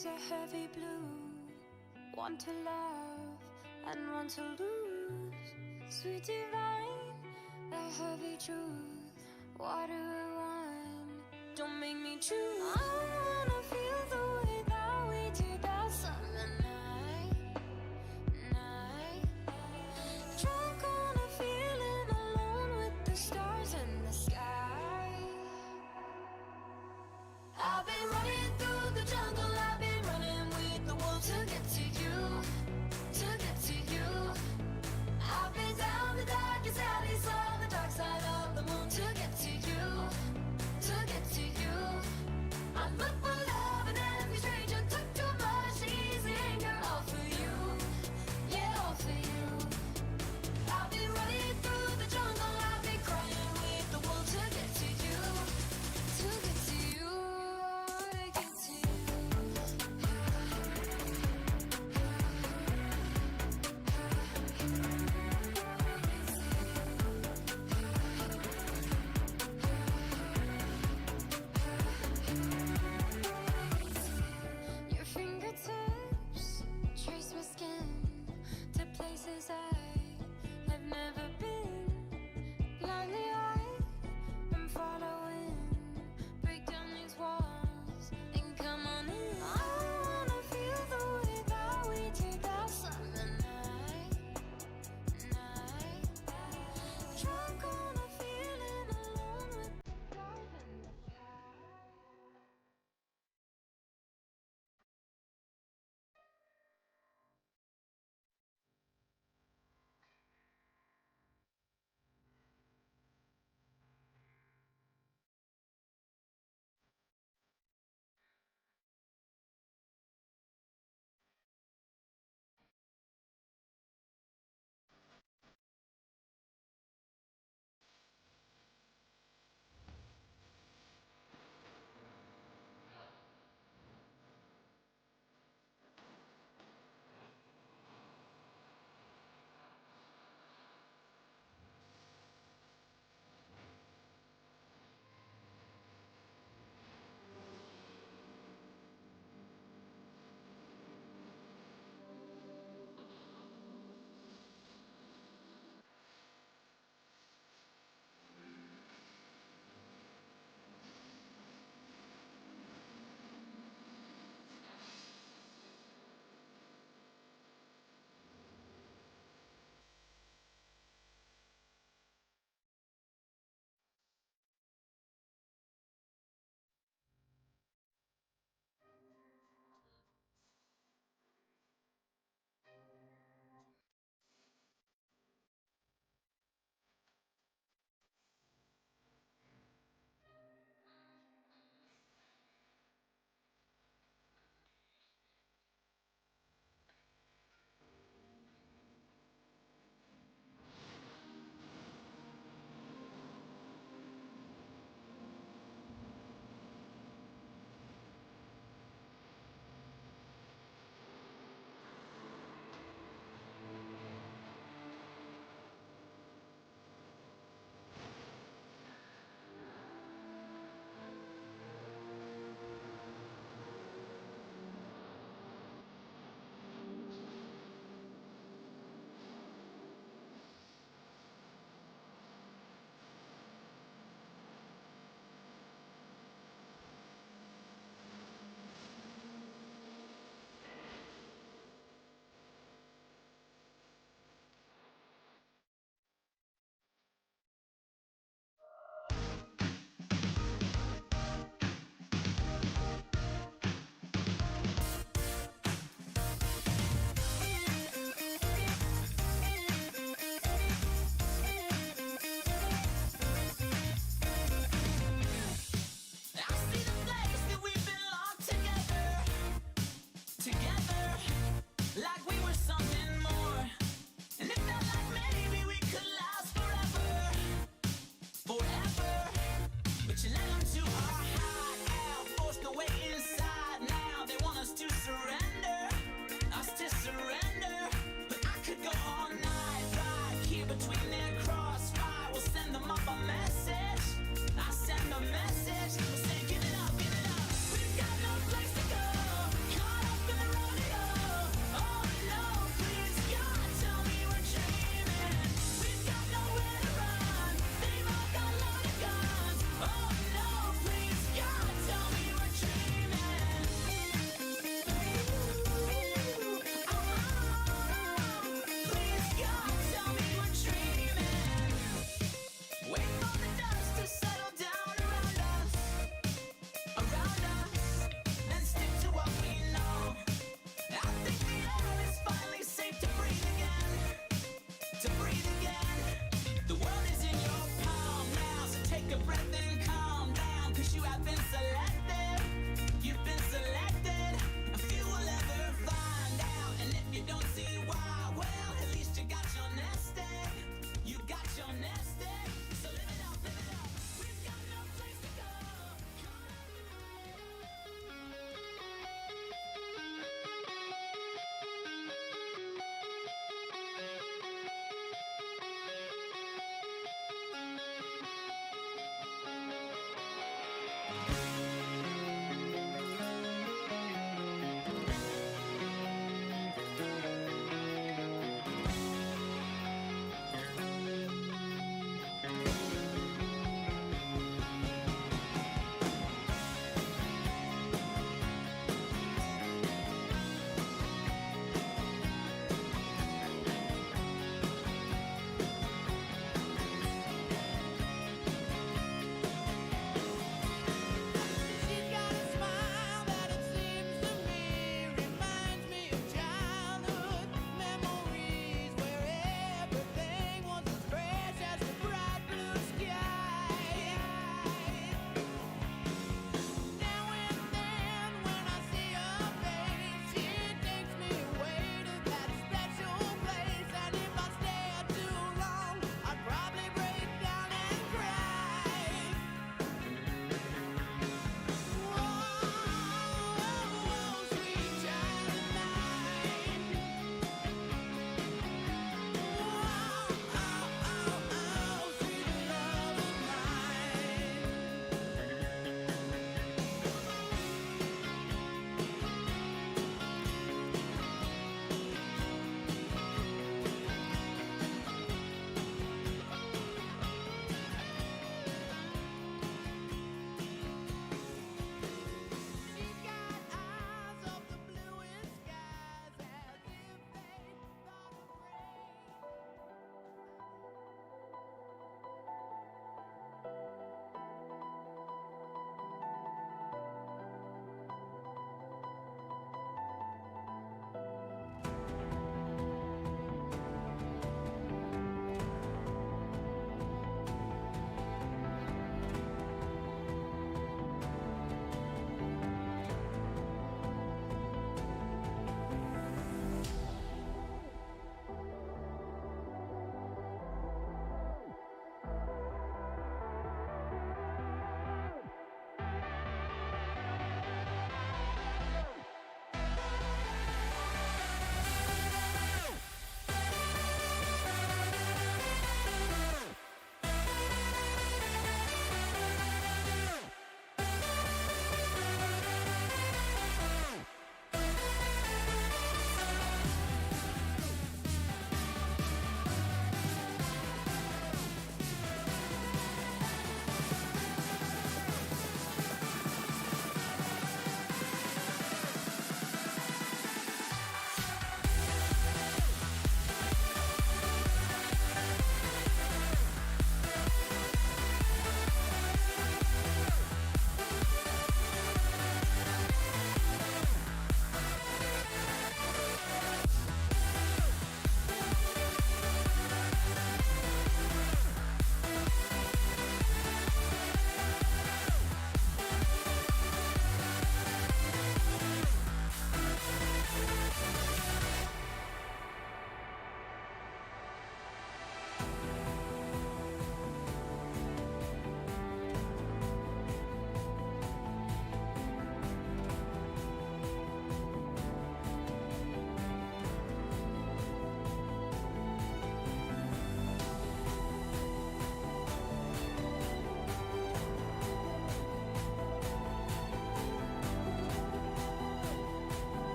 eyes are heavy blue, one to love and one to lose. Sweet divine, the heavy truth, water or wine, don't make me choose. I wanna feel the way that we did that summer night. Drunk on a feeling, alone with the stars in the sky. I've been running through the jungle, I've been running with the wolves to get to you, to get to you. I've been down the darkest alleys, saw the dark side of the moon to get to you, to get to you. I look for love and then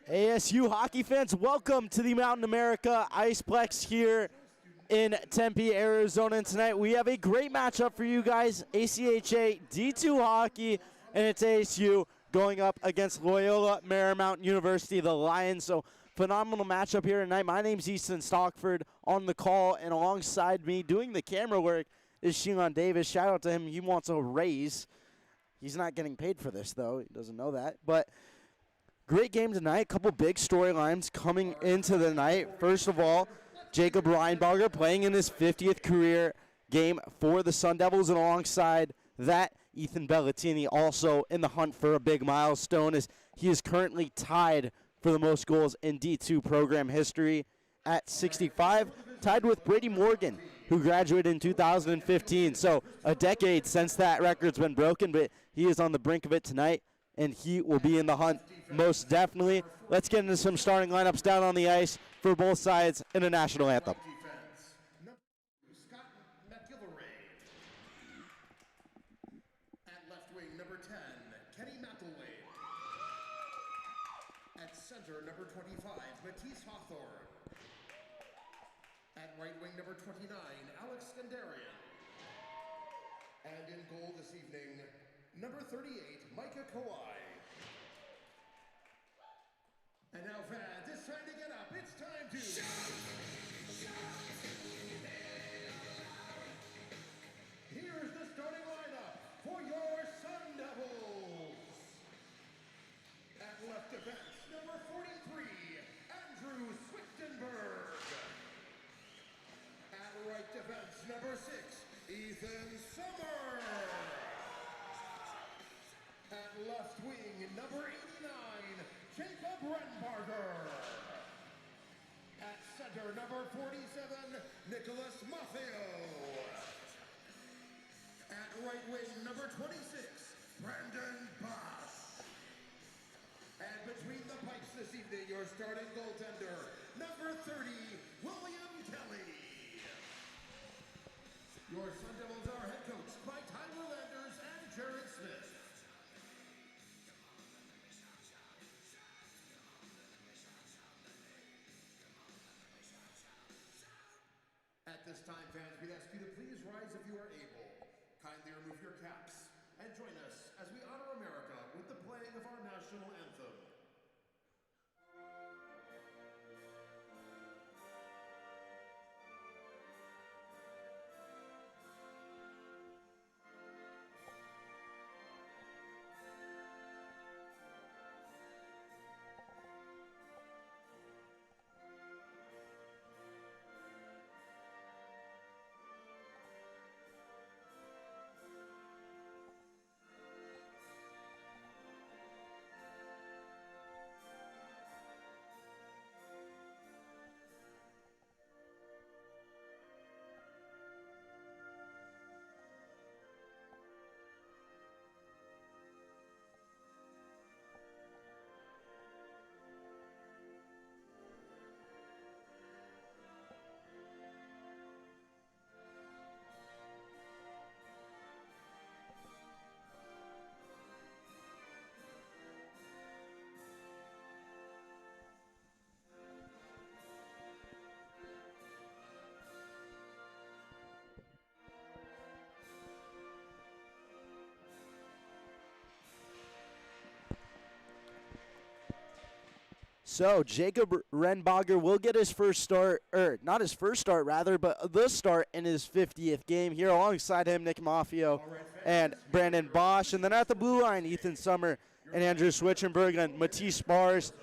ASU hockey fans, welcome to the Mountain America Iceplex here in Tempe, Arizona. And tonight we have a great matchup for you guys. ACHA D2 hockey, and it's ASU going up against Loyola Marymount University, the Lions. So phenomenal matchup here tonight. My name's Easton Stockford on the call, and alongside me doing the camera work is Sheelan Davis. Shout out to him. He wants a raise. He's not getting paid for this, though. He doesn't know that. But great game tonight. A couple big storylines coming into the night. First of all, Jacob Reinbarger playing in his 50th career game for the Sun Devils, and alongside that, Ethan Bellatini also in the hunt for a big milestone, as he is currently tied for the most goals in D2 program history at 65, tied with Brady Morgan, who graduated in 2015. So a decade since that record's been broken, but he is on the brink of it tonight, and he will be in the hunt most definitely. Let's get into some starting lineups down on the ice for both sides in a national anthem. At left wing, number 10, Kenny McElway. At center, number 25, Matisse Hawthorne. At right wing, number 29, Alex Skandarian. And in goal this evening, number 38, Micah Kawhi. And now, fans, it's time to get up. It's time to Here's the starting lineup for your Sun Devils. At left defense, number 43, Andrew Swichtenberg. At right defense, number 6, Ethan Summer. At left wing, number 89, Jacob Reinbarger. At center, number 47, Nicholas Maffeo. At right wing, number 26, Brandon Bosch. And between the pipes this evening, your starting goaltender, number 30, William Kelly. Your Sun Devils are head coached by Tyler Landers and Jared Smith. At this time, fans, we'd ask you to please rise if you are able. Kindly remove your caps and join us as we honor America with the playing of our national anthem. So Jacob Reinbarger will get his first start, or not his first start rather, but the start in his 50th game here. Alongside him, Nick Maffeo and Brandon Bosch. And then at the blue line, Ethan Summer and Andrew Switchenberg and Matisse Spars.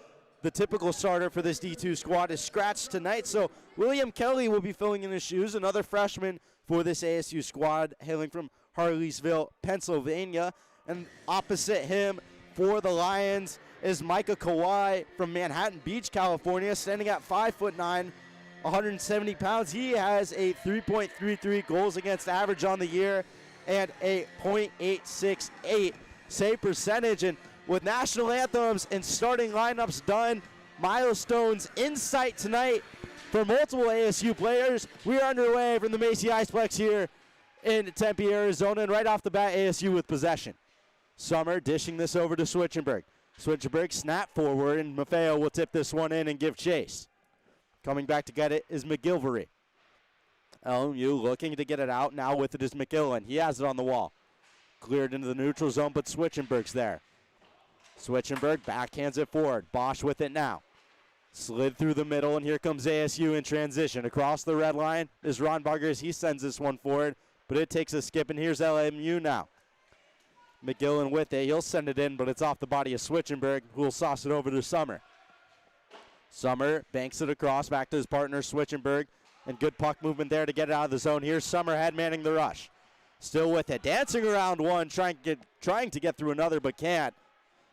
The typical starter for this D2 squad is scratched tonight, so William Kelly will be filling in his shoes, another freshman for this ASU squad, hailing from Harleysville, Pennsylvania. And opposite him for the Lions is Micah Kawhi from Manhattan Beach, California, standing at 5'9", 170 pounds. He has a 3.33 goals against average on the year and a .868 save percentage. And with national anthems and starting lineups done, milestones in sight tonight for multiple ASU players, we are underway from the Macy Iceplex here in Tempe, Arizona. And right off the bat, ASU with possession. Summer dishing this over to Switchenberg. Switcherberg snap forward, and Maffeo will tip this one in and give chase. Coming back to get it is McGilvery. LMU looking to get it out. Now with it is McGillen. He has it on the wall. Cleared into the neutral zone, but Switchenberg's there. Switchenberg backhands it forward. Bosch with it now. Slid through the middle, and here comes ASU in transition. Across the red line is Ron Bargers. He sends this one forward, but it takes a skip, and here's LMU now. McGillen with it. He'll send it in, but it's off the body of Switchenberg, who will sauce it over to Summer. Summer banks it across back to his partner, Switchenberg, and good puck movement there to get it out of the zone. Here's Summer head manning the rush. Still with it. Dancing around one, trying to get through another, but can't.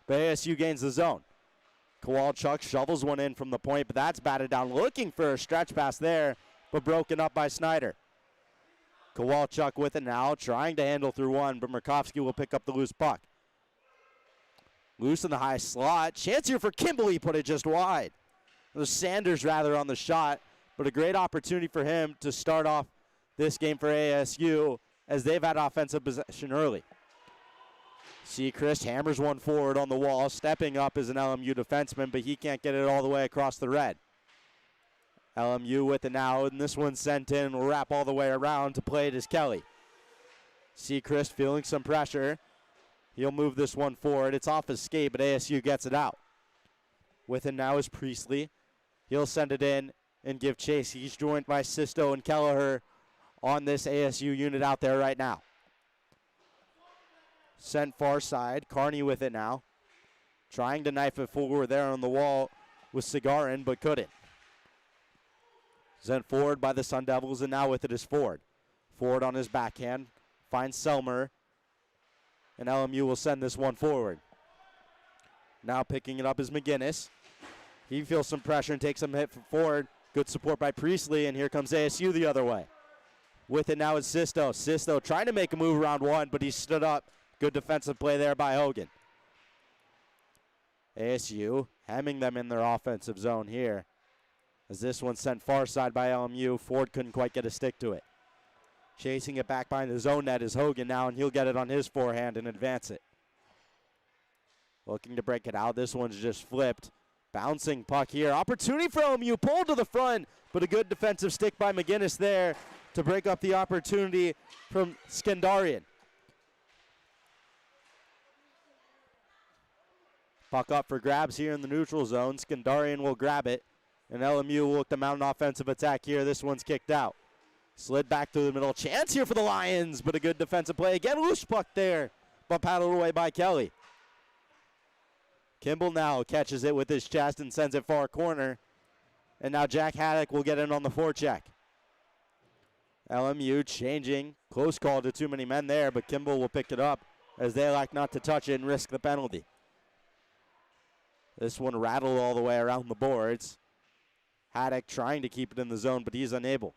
But ASU gains the zone. Kowalchuk shovels one in from the point, but that's batted down. Looking for a stretch pass there, but broken up by Snyder. Kowalchuk with it now, trying to handle through one, but Murkowski will pick up the loose puck. Loose in the high slot. Chance here for Kimball. He put it just wide. It was Sanders rather on the shot, but a great opportunity for him to start off this game for ASU as they've had offensive possession early. Seacrest hammers one forward on the wall. Stepping up is an LMU defenseman, but he can't get it all the way across the red. LMU with it now, and this one's sent in. Will wrap all the way around. To play it is Kelly. Seacrest feeling some pressure. He'll move this one forward. It's off his skate, but ASU gets it out. With it now is Priestley. He'll send it in and give chase. He's joined by Sisto and Kelleher on this ASU unit out there right now. Sent far side. Carney with it now. Trying to knife it forward there on the wall with Cigarin, but couldn't. Sent forward by the Sun Devils, and now with it is Ford. Ford on his backhand. Finds Selmer. And LMU will send this one forward. Now picking it up is McGinnis. He feels some pressure and takes some hit from Ford. Good support by Priestley, and here comes ASU the other way. With it now is Sisto. Sisto trying to make a move around one, but he stood up. Good defensive play there by Hogan. ASU hemming them in their offensive zone here. As this one sent far side by LMU, Ford couldn't quite get a stick to it. Chasing it back behind the zone net is Hogan now, and he'll get it on his forehand and advance it. Looking to break it out. This one's just flipped. Bouncing puck here. Opportunity for LMU. Pulled to the front, but a good defensive stick by McGinnis there to break up the opportunity from Skandarian. Puck up for grabs here in the neutral zone. Skandarian will grab it, and LMU will look to mount an offensive attack here. This one's kicked out. Slid back to the middle. Chance here for the Lions, but a good defensive play. Again, loose puck there, but paddled away by Kelly. Kimball now catches it with his chest and sends it far corner. And now Jack Haddock will get in on the forecheck. LMU changing. Close call to too many men there, but Kimball will pick it up as they like not to touch it and risk the penalty. This one rattled all the way around the boards. Haddock trying to keep it in the zone, but he's unable.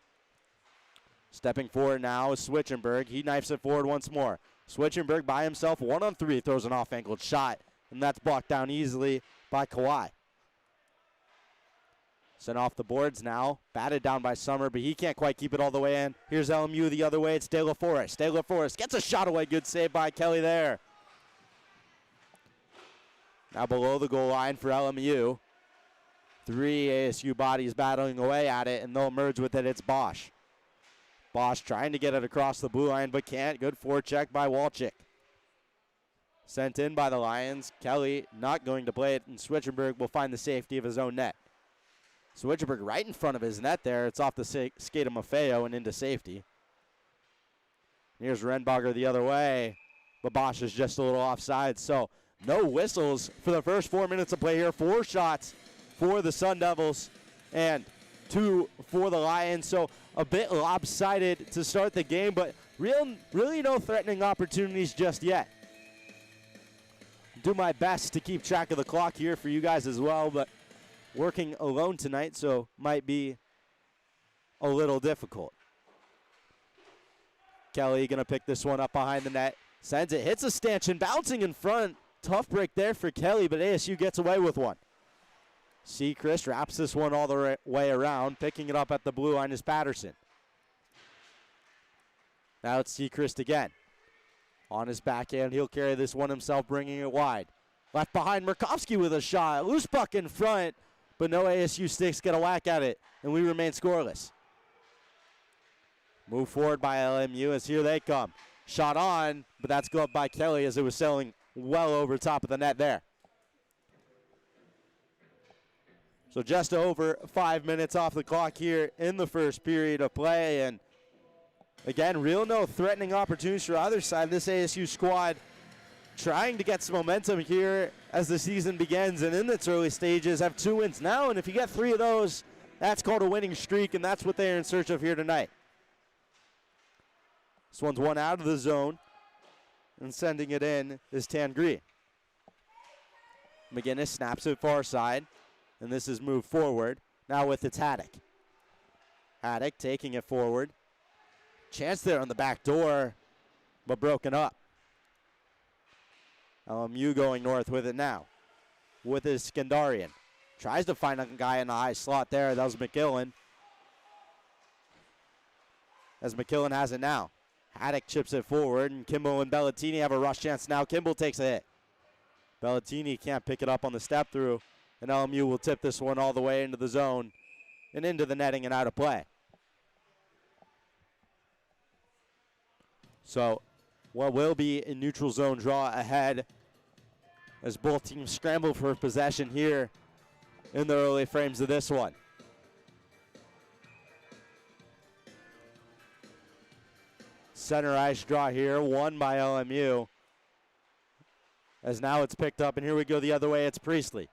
Stepping forward now is Switchenberg. He knifes it forward once more. Switchenberg by himself, 1-on-3, throws an off-angled shot, and that's blocked down easily by Kawhi. Sent off the boards now, batted down by Summer, but he can't quite keep it all the way in. Here's LMU the other way. It's De La Forest. De La Forest gets a shot away. Good save by Kelly there. Now below the goal line for LMU. 3 ASU bodies battling away at it, and they'll merge with it. It's Bosch. Bosch trying to get it across the blue line, but can't. Good forecheck by Walczyk. Sent in by the Lions. Kelly not going to play it, and Switchenberg will find the safety of his own net. Switchenberg right in front of his net there. It's off the skate of Maffeo and into safety. Here's Renbacher the other way, but Bosch is just a little offside, so no whistles for the first 4 minutes of play here. 4 shots for the Sun Devils and 2 for the Lions. So a bit lopsided to start the game, but really no threatening opportunities just yet. Do my best to keep track of the clock here for you guys as well, but working alone tonight, so might be a little difficult. Kelly gonna pick this one up behind the net. Sends it, hits a stanchion, bouncing in front. Tough break there for Kelly, but ASU gets away with one. Seacrest wraps this one all the way around. Picking it up at the blue line is Patterson. Now it's Seacrest again. On his backhand, he'll carry this one himself, bringing it wide. Left behind, Murkowski with a shot. Loose puck in front, but no ASU sticks get a whack at it, and we remain scoreless. Move forward by LMU as here they come. Shot on, but that's gloved by Kelly as it was sailing well over top of the net there. So just over 5 minutes off the clock here in the first period of play. And again, real no threatening opportunities for either side. This ASU squad trying to get some momentum here as the season begins and in its early stages. Have 2 wins now, and if you get 3 of those, that's called a winning streak, and that's what they're in search of here tonight. This one's one out of the zone, and sending it in is Tangri. McGinnis snaps it far side, and this is moved forward. Now with it's Haddock. Haddock taking it forward. Chance there on the back door, but broken up. LMU going north with it now. With his Skandarian. Tries to find a guy in the high slot there. That was McKillen. As McKillen has it now. Haddock chips it forward, and Kimball and Bellatini have a rush chance now. Kimball takes a hit. Bellatini can't pick it up on the step through, and LMU will tip this one all the way into the zone and into the netting and out of play. So what will be a neutral zone draw ahead as both teams scramble for possession here in the early frames of this one. Center ice draw here, won by LMU. As now it's picked up, and here we go the other way, it's Priestley.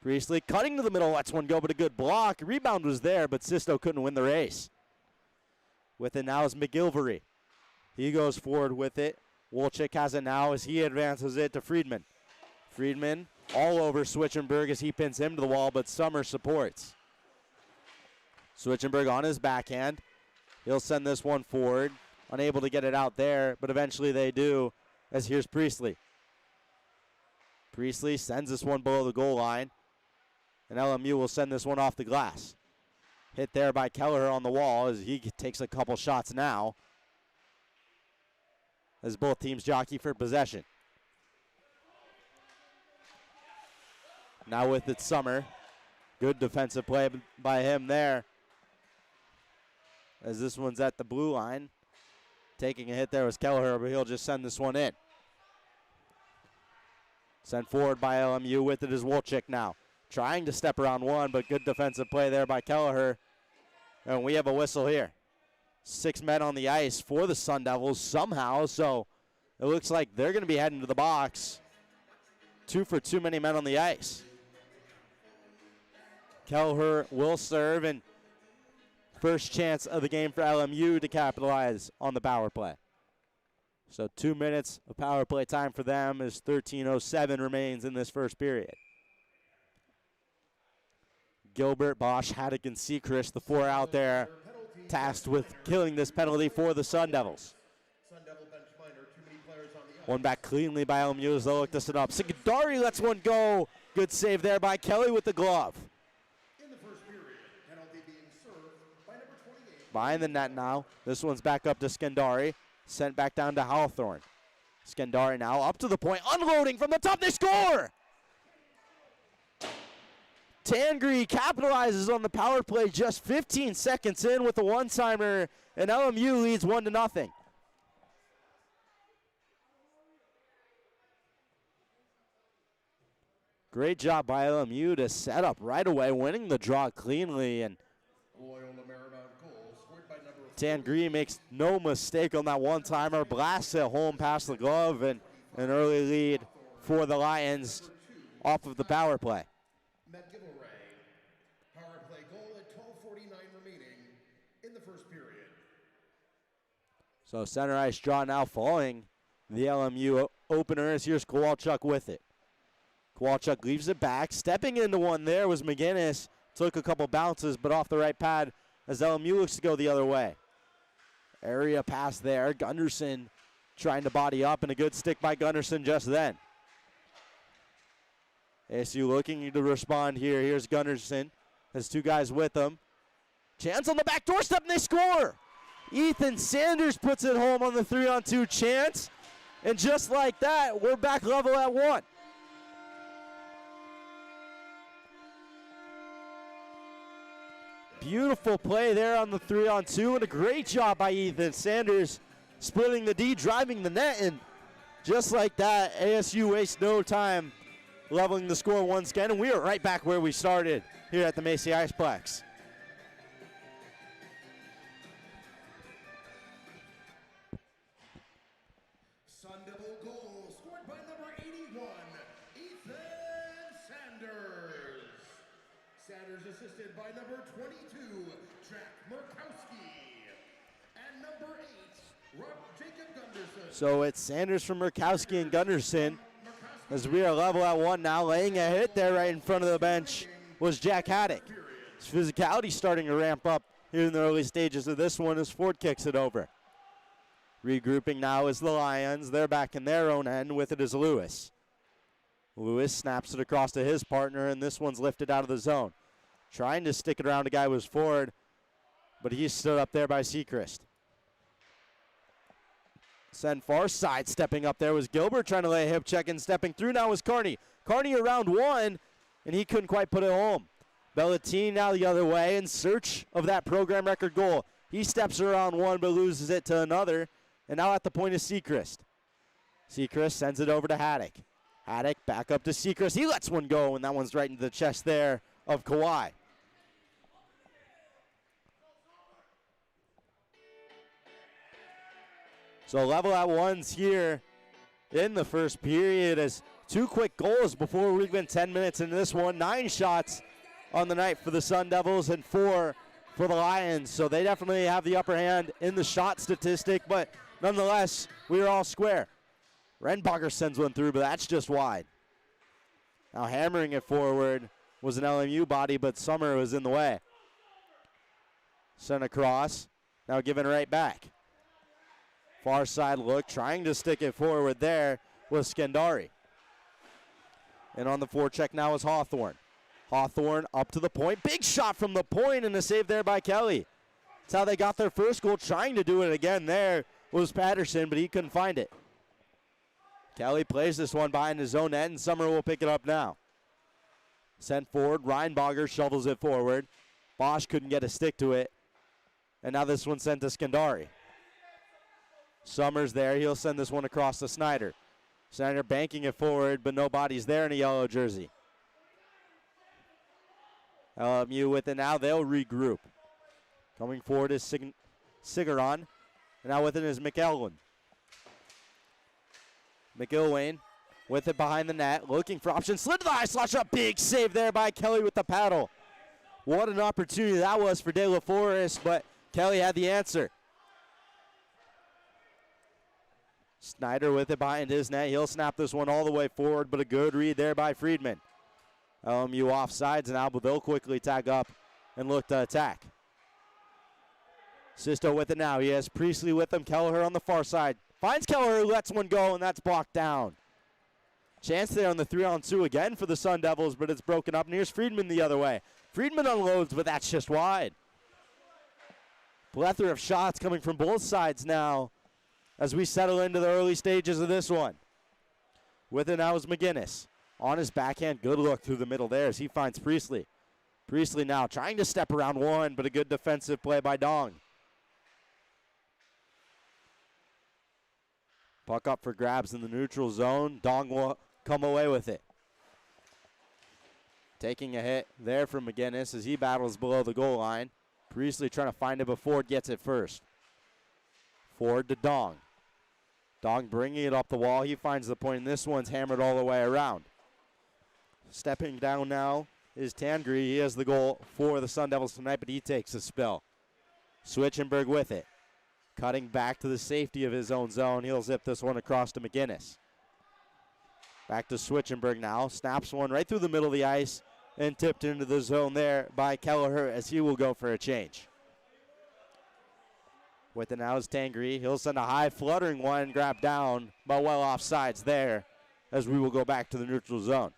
Priestley cutting to the middle, lets one go, but a good block. Rebound was there, but Sisto couldn't win the race. With it now is McGilvery. He goes forward with it. Wolchik has it now as he advances it to Friedman. Friedman all over Switchenberg as he pins him to the wall, but Summer supports. Switchenberg on his backhand. He'll send this one forward. Unable to get it out there, but eventually they do, as here's Priestley. Priestley sends this one below the goal line, and LMU will send this one off the glass. Hit there by Kelleher on the wall as he takes a couple shots now, as both teams jockey for possession. Now with it, Summer. Good defensive play by him there, as this one's at the blue line. Taking a hit there was Kelleher, but he'll just send this one in. Sent forward by LMU. With it is Wolchik now. Trying to step around one, but good defensive play there by Kelleher. And we have a whistle here. 6 men on the ice for the Sun Devils somehow, so it looks like they're going to be heading to the box. 2 for too many men on the ice. Kelleher will serve, and first chance of the game for LMU to capitalize on the power play. So 2 minutes of power play time for them as 13:07 remains in this first period. Gilbert, Bosch, Haddock, and Seacrest, the 4 out there, tasked with killing this penalty for the Sun Devils. One back cleanly by LMU as they'll look to set up. Sikandari lets one go. Good save there by Kelly with the glove. Behind the net now. This one's back up to Skandari. Sent back down to Hawthorne. Skandari now up to the point. Unloading from the top. They score! Tangri capitalizes on the power play just 15 seconds in with a one-timer, and LMU leads 1-0. Great job by LMU to set up right away, winning the draw cleanly, and Tangri makes no mistake on that one-timer, blasts it home past the glove, and an early lead for the Lions off of the power play. Power play goal at 12:49 remaining in the first period. So center ice draw now following the LMU opener as here's Kowalchuk with it. Kowalchuk leaves it back. Stepping into one there was McGinnis. Took a couple bounces, but off the right pad as LMU looks to go the other way. Area pass there. Gunderson trying to body up, and a good stick by Gunderson just then. ASU looking to respond here. Here's Gunderson. Has 2 guys with him. Chance on the back doorstep, and they score. Ethan Sanders puts it home on the 3-on-2 chance. And just like that, we're back level at 1. Beautiful play there on the 3-on-2, and a great job by Ethan Sanders splitting the D, driving the net, and just like that, ASU wastes no time leveling the score once again, and we are right back where we started here at the Macy Iceplex. Sun Devil goal scored by number 81, Ethan Sanders. Sanders assisted by number 22, Jack Murkowski. And number 8, Jacob Gunderson. So it's Sanders from Murkowski and Gunderson as we are level at 1 now. Laying a hit there right in front of the bench was Jack Haddock. His physicality starting to ramp up here in the early stages of this one as Ford kicks it over. Regrouping now is the Lions. They're back in their own end. With it is Lewis. Lewis snaps it across to his partner, and this one's lifted out of the zone. Trying to stick it around a guy was Ford, but he stood up there by Sechrist. Send far side, stepping up there was Gilbert, trying to lay a hip check, and stepping through now was Carney. Carney around 1, and he couldn't quite put it home. Bellatini now the other way in search of that program record goal. He steps around 1 but loses it to another, and now at the point is Sechrist. Sechrist sends it over to Haddock. Haddock back up to Sechrist. He lets one go, and that one's right into the chest there of Kawhi. So level at 1's here in the first period as 2 quick goals before we've been 10 minutes into this one. 9 shots on the night for the Sun Devils and 4 for the Lions. So they definitely have the upper hand in the shot statistic, but nonetheless, we are all square. Renbacher sends one through, but that's just wide. Now hammering it forward was an LMU body, but Summer was in the way. Sent across, now given right back. Far side look, trying to stick it forward there was Skandari. And on the forecheck now is Hawthorne. Hawthorne up to the point. Big shot from the point and a save there by Kelly. That's how they got their first goal. Trying to do it again there was Patterson, but he couldn't find it. Kelly plays this one behind his own net, and Summer will pick it up now. Sent forward. Reinbacher shovels it forward. Bosch couldn't get a stick to it. And now this one's sent to Skandari. Summers there. He'll send this one across to Snyder. Snyder banking it forward, but nobody's there in a yellow jersey. LMU with it now. They'll regroup. Coming forward is Sigaron. And now with it is McElwain. McIlwain with it behind the net. Looking for options. Slid to the high slot shot. Big save there by Kelly with the paddle. What an opportunity that was for De La Forest, but Kelly had the answer. Snyder with it behind his net. He'll snap this one all the way forward, but a good read there by Friedman. LMU offsides now, but they'll quickly tag up and look to attack. Sisto with it now. He has Priestley with him. Kelleher on the far side. Finds Kelleher, lets one go, and that's blocked down. Chance there on the 3-on-2 again for the Sun Devils, but it's broken up. And here's Friedman the other way. Friedman unloads, but that's just wide. Plethora of shots coming from both sides now as we settle into the early stages of this one. With it now is McGinnis. On his backhand, good look through the middle there as he finds Priestley. Priestley now trying to step around 1, but a good defensive play by Dong. Puck up for grabs in the neutral zone. Dong will come away with it. Taking a hit there from McGinnis as he battles below the goal line. Priestley trying to find it, but Ford gets it first. Ford to Dong. Dong bringing it up the wall. He finds the point, and this one's hammered all the way around. Stepping down now is Tangri. He has the goal for the Sun Devils tonight, but he takes a spill. Switchenberg with it. Cutting back to the safety of his own zone. He'll zip this one across to McGinnis. Back to Switchenberg now. Snaps one right through the middle of the ice and tipped into the zone there by Kelleher as he will go for a change. With it now is Tangri. He'll send a high fluttering one, grabbed down, but well off sides there as we will go back to the neutral zone.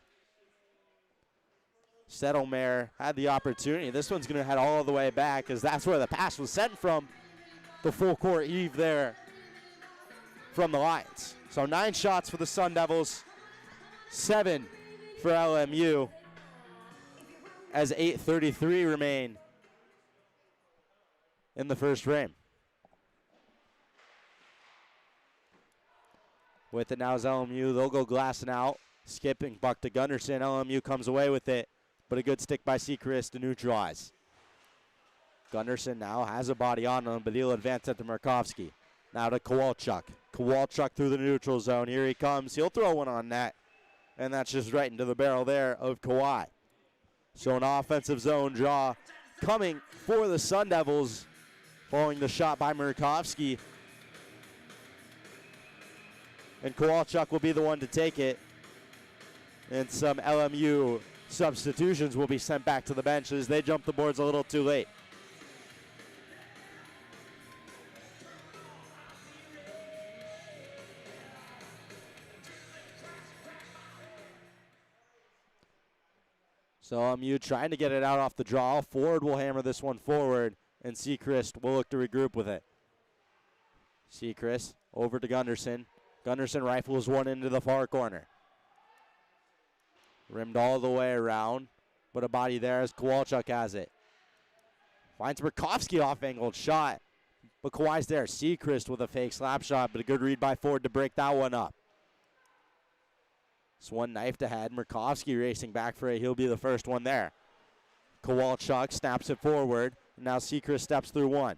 Settlemare had the opportunity. This one's going to head all the way back as that's where the pass was sent from. The full court heave there from the Lions. So 9 shots for the Sun Devils, 7 for LMU as 8:33 remain in the first frame. With it now is LMU. They'll go glassing out. Skipping buck to Gunderson. LMU comes away with it, but a good stick by Seacrest to neutralize. Gunderson now has a body on him, but he'll advance it to Murkowski. Now to Kowalchuk. Kowalchuk through the neutral zone. Here he comes. He'll throw one on net, and that's just right into the barrel there of Kawhi. So an offensive zone draw coming for the Sun Devils following the shot by Murkowski. And Kowalchuk will be the one to take it. And some LMU substitutions will be sent back to the bench as they jump the boards a little too late. So LMU trying to get it out off the draw. Ford will hammer this one forward, and Seacrest will look to regroup with it. Seacrest over to Gunderson. Gunderson rifles one into the far corner. Rimmed all the way around, but a body there as Kowalchuk has it. Finds Murkowski off-angled shot, but Kawhi's there. Seacrest with a fake slap shot, but a good read by Ford to break that one up. This one knifed ahead. Murkowski racing back for it. He'll be the first one there. Kowalchuk snaps it forward. And now Seacrest steps through one.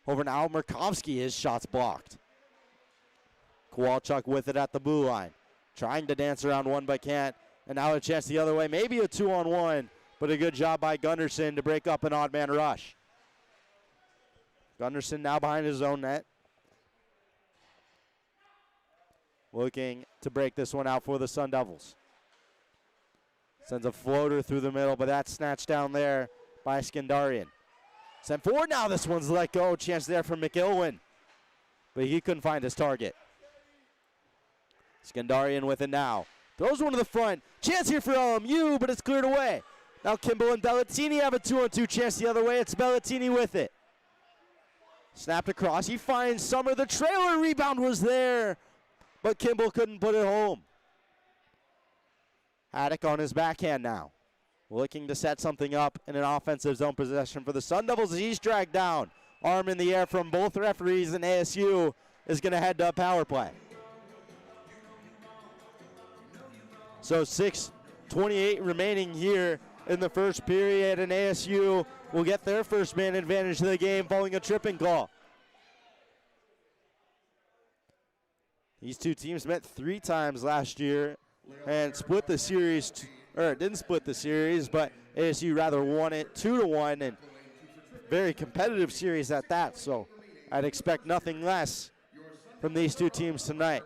Over now, Murkowski, his shot's blocked. Kowalchuk with it at the blue line. Trying to dance around one, but can't. And now a chance the other way. Maybe a 2-on-1, but a good job by Gunderson to break up an odd man rush. Gunderson now behind his own net. Looking to break this one out for the Sun Devils. Sends a floater through the middle, but that's snatched down there by Skandarian. Sent forward now. This one's let go. Chance there from McIlwin, but he couldn't find his target. Skandarian with it now. Throws one to the front. Chance here for LMU, but it's cleared away. Now Kimball and Bellatini have a 2-on-2 chance the other way. It's Bellatini with it. Snapped across. He finds Summer. The trailer rebound was there, but Kimball couldn't put it home. Haddock on his backhand now. Looking to set something up in an offensive zone possession for the Sun Devils as he's dragged down. Arm in the air from both referees, and ASU is going to head to a power play. So 6:28 remaining here in the first period, and ASU will get their first man advantage of the game following a tripping call. These two teams met 3 times last year and split the series, or didn't split the series, but ASU rather won it 2-1, and very competitive series at that, so I'd expect nothing less from these two teams tonight.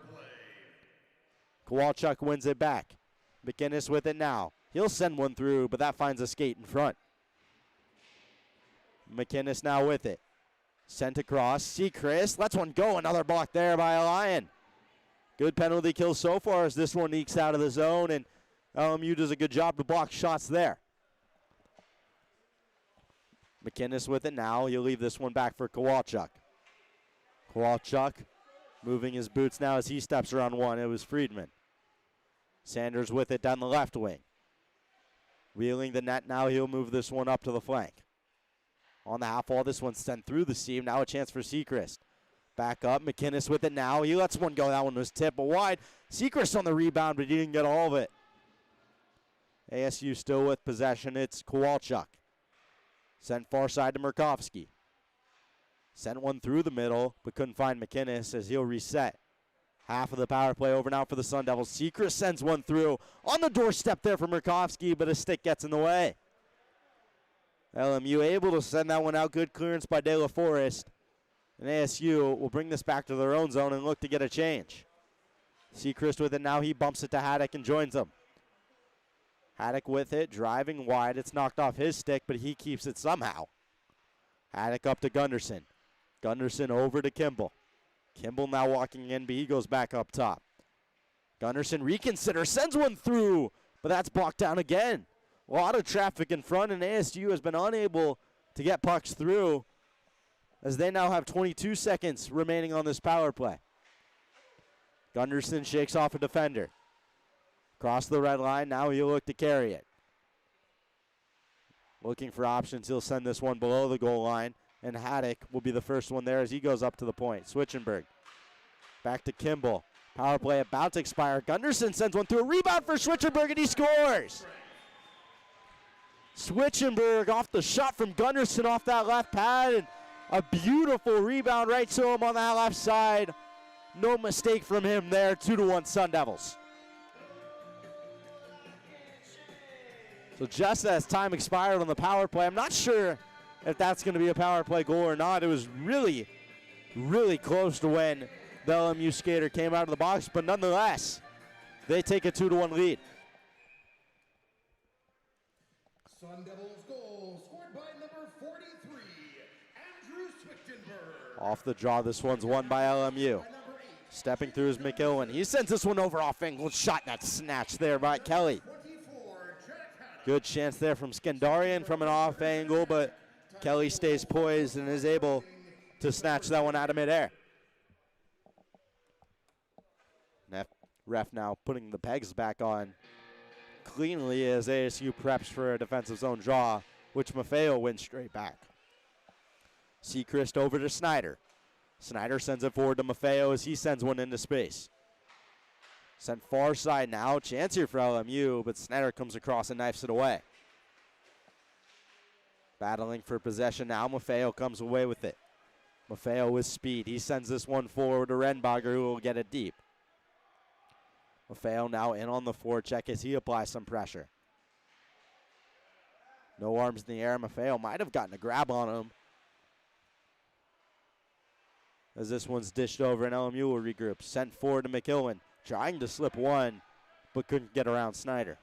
Kowalchuk wins it back. McInnes with it now. He'll send one through, but that finds a skate in front. McInnes now with it. Sent across. Seacrest lets one go. Another block there by a Lion. Good penalty kill so far as this one ekes out of the zone, and LMU does a good job to block shots there. McInnes with it now. He'll leave this one back for Kowalchuk. Kowalchuk moving his boots now as he steps around one. It was Friedman. Sanders with it down the left wing. Wheeling the net now. He'll move this one up to the flank. On the half wall, this one's sent through the seam. Now a chance for Seacrest. Back up. McInnes with it now. He lets one go. That one was tipped but wide. Seacrest on the rebound, but he didn't get all of it. ASU still with possession. It's Kowalchuk. Sent far side to Murkowski. Sent one through the middle, but couldn't find McInnes as he'll reset. Half of the power play over now for the Sun Devils. Seacrest sends one through. On the doorstep there for Murkowski, but a stick gets in the way. LMU able to send that one out. Good clearance by De La Forest. And ASU will bring this back to their own zone and look to get a change. Seacrest with it now. He bumps it to Haddock and joins them. Haddock with it, driving wide. It's knocked off his stick, but he keeps it somehow. Haddock up to Gunderson. Gunderson over to Kimball. Kimball now walking in, but he goes back up top. Gunderson reconsiders, sends one through, but that's blocked down again. A lot of traffic in front, and ASU has been unable to get pucks through as they now have 22 seconds remaining on this power play. Gunderson shakes off a defender. Across the red line, now he'll look to carry it. Looking for options, he'll send this one below the goal line. And Haddock will be the first one there as he goes up to the point. Switchenberg. Back to Kimball. Power play about to expire. Gunderson sends one through. A rebound for Switchenberg, and he scores. Switchenberg off the shot from Gunderson off that left pad. And a beautiful rebound right to him on that left side. No mistake from him there. 2-1 Sun Devils. So just as time expired on the power play, I'm not sure if that's going to be a power play goal or not. It was really, really close to when the LMU skater came out of the box, but nonetheless, they take a 2-1 lead. Sun Devils goal scored by number 43, Andrew Switchenberg. Off the draw, this one's won by LMU. Stepping through is McIlwain. He sends this one over off angle. Shot that's snatched there by Kelly. Good chance there from Skandarian from an off angle, but Kelly stays poised and is able to snatch that one out of midair. Ref now putting the pegs back on cleanly as ASU preps for a defensive zone draw, which Maffeo wins straight back. Seacrest over to Snyder. Snyder sends it forward to Maffeo as he sends one into space. Sent far side now. Chance here for LMU, but Snyder comes across and knifes it away. Battling for possession now. Maffeo comes away with it. Maffeo with speed. He sends this one forward to Renbacher, who will get it deep. Maffeo now in on the forecheck as he applies some pressure. No arms in the air. Maffeo might have gotten a grab on him. As this one's dished over and LMU will regroup. Sent forward to McIlwain. Trying to slip one, but couldn't get around Snyder.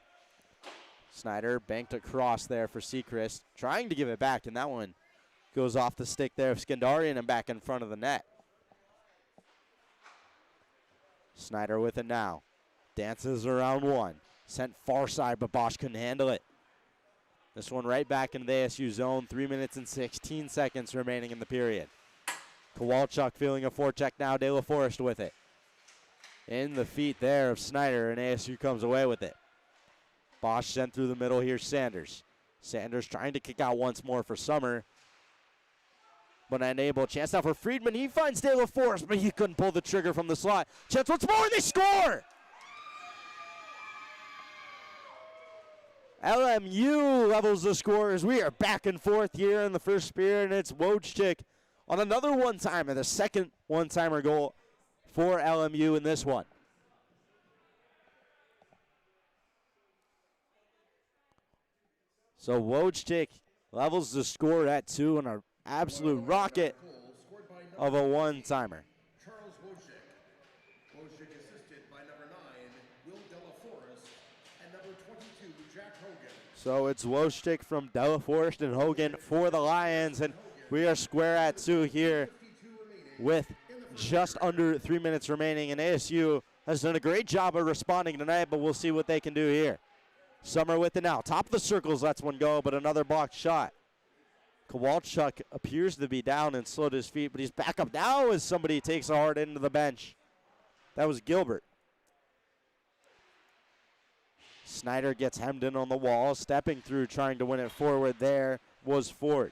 Snyder banked across there for Seacrest. Trying to give it back, and that one goes off the stick there of Skandarian and back in front of the net. Snyder with it now. Dances around one. Sent far side, but Bosch couldn't handle it. This one right back into the ASU zone. 3 minutes and 16 seconds remaining in the period. Kowalchuk feeling a forecheck now. De La Forest with it. In the feet there of Snyder, and ASU comes away with it. Bosch sent through the middle. Here's Sanders. Sanders trying to kick out once more for Summer, but unable. Chance now for Friedman. He finds De La Forest, but he couldn't pull the trigger from the slot. Chance once more, and they score! LMU levels the score as we are back and forth here in the first period, and it's Wojcik on another one-timer, the second one-timer goal for LMU in this one. So Wojcik levels the score at 2 on an absolute rocket of a one-timer. Charles Wojcik. Wojcik assisted by number 9, Will De La Forest, and number 22, Jack Hogan. So it's Wojcik from De La Forest and Hogan for the Lions, and we are square at 2 here with just under 3 minutes remaining, and ASU has done a great job of responding tonight, but we'll see what they can do here. Summer with it now. Top of the circles lets one go, but another blocked shot. Kowalchuk appears to be down and slowed his feet, but he's back up now as somebody takes a hard into the bench. That was Gilbert. Snyder gets hemmed in on the wall, stepping through, trying to win it forward. There was Ford.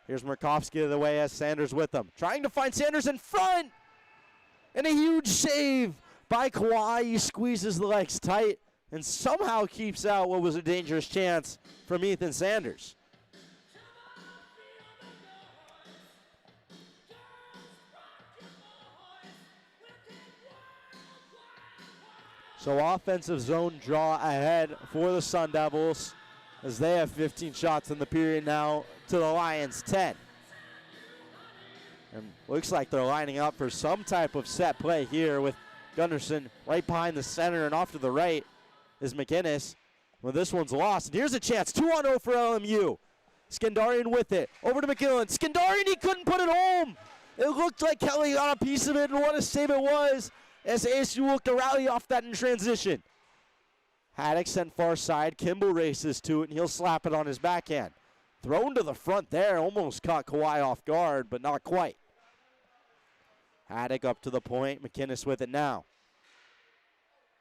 Here's Murkowski the way as Sanders with him. Trying to find Sanders in front. And a huge save by Kawhi. He squeezes the legs tight and somehow keeps out what was a dangerous chance from Ethan Sanders. So offensive zone draw ahead for the Sun Devils as they have 15 shots in the period now to the Lions 10. And looks like they're lining up for some type of set play here with Gunderson right behind the center, and off to the right is McInnes. Well, this one's lost. And here's a chance. 2-on-0 for LMU. Skandarian with it. Over to McIlwain. Skandarian, he couldn't put it home. It looked like Kelly got a piece of it, and what a save it was as ASU looked to rally off that in transition. Haddock sent far side. Kimball races to it, and he'll slap it on his backhand. Thrown to the front there. Almost caught Kawhi off guard, but not quite. Haddock up to the point. McInnes with it now.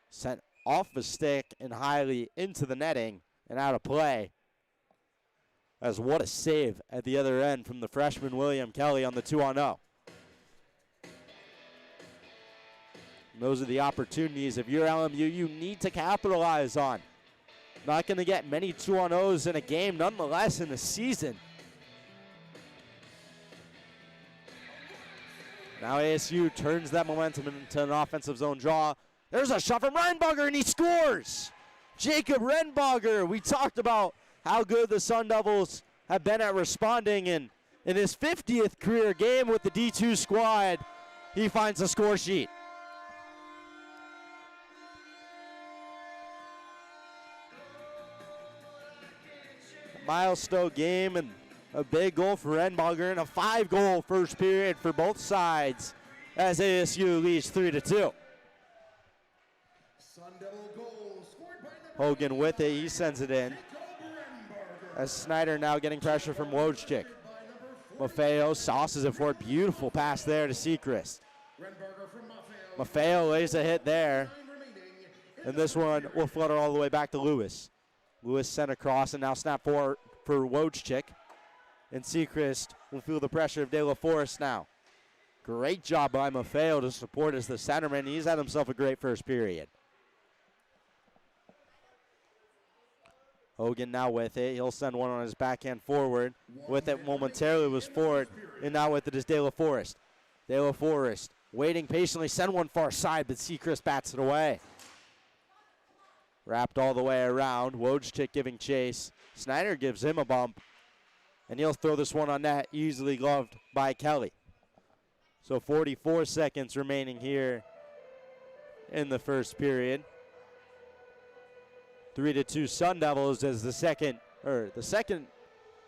Sent off the stick and highly into the netting and out of play. As what a save at the other end from the freshman William Kelly on the 2-on-0. Those are the opportunities if you're LMU you need to capitalize on. Not going to get many 2-on-0s in a game, nonetheless, in the season. Now ASU turns that momentum into an offensive zone draw. There's a shot from Renbarger, and he scores! Jacob Renbarger, we talked about how good the Sun Devils have been at responding, and in his 50th career game with the D2 squad, he finds a score sheet. Milestone game and a big goal for Renbarger and a 5-goal first period for both sides as ASU leads 3-2. Hogan with it, he sends it in. As Snyder now getting pressure from Wojcik. Maffeo sauces it for a beautiful pass there to Sechrist. Maffeo lays a hit there. And this one will flutter all the way back to Lewis. Lewis sent across and now snap for Wojcik. And Sechrist will feel the pressure of De La Forest now. Great job by Maffeo to support as the centerman. He's had himself a great first period. Hogan now with it. He'll send one on his backhand forward. With it momentarily was Ford. And now with it is De La Forest. De La Forest waiting patiently. Send one far side, but Sechrist bats it away. Wrapped all the way around. Wojcik giving chase. Snyder gives him a bump. And he'll throw this one on net, easily gloved by Kelly. So 44 seconds remaining here in the first period. 3-2 Sun Devils as the second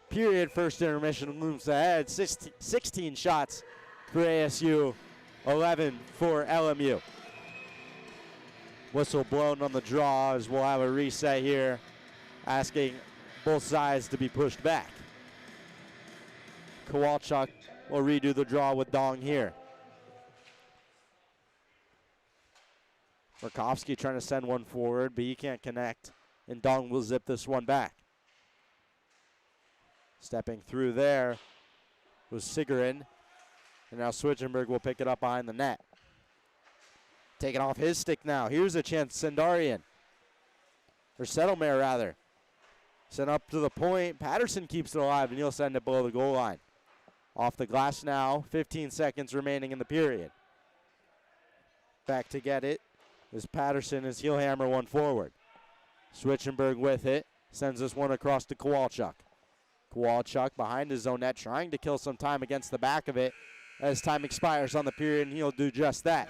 period first intermission looms ahead. 16 shots for ASU, 11 for LMU. Whistle blown on the draw as we'll have a reset here, asking both sides to be pushed back. Kowalchuk will redo the draw with Dong here. Murkowski trying to send one forward, but he can't connect, and Dong will zip this one back. Stepping through there was Sigerin, and now Switchenberg will pick it up behind the net. Taking off his stick now. Here's a chance, Sendarian. Or Settlemare, rather. Sent up to the point. Patterson keeps it alive, and he'll send it below the goal line. Off the glass now. 15 seconds remaining in the period. Back to get it is Patterson as he'll hammer one forward. Switchenberg with it. Sends this one across to Kowalchuk. Kowalchuk behind his own net, trying to kill some time against the back of it as time expires on the period, and he'll do just that.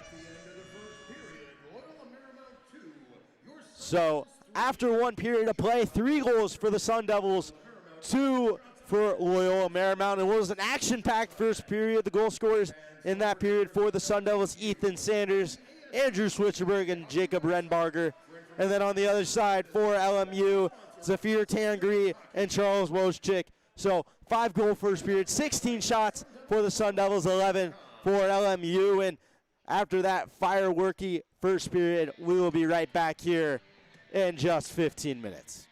So after one period of play, 3 goals for the Sun Devils, 2 for Loyola Marymount. It was an action-packed first period. The goal scorers in that period for the Sun Devils, Ethan Sanders, Andrew Switchenberg, and Jacob Renbarger. And then on the other side for LMU, Zafir Tangri and Charles Wojcik. So 5-goal first period, 16 shots for the Sun Devils, 11 for LMU. And after that fireworky first period, we will be right back here in just 15 minutes.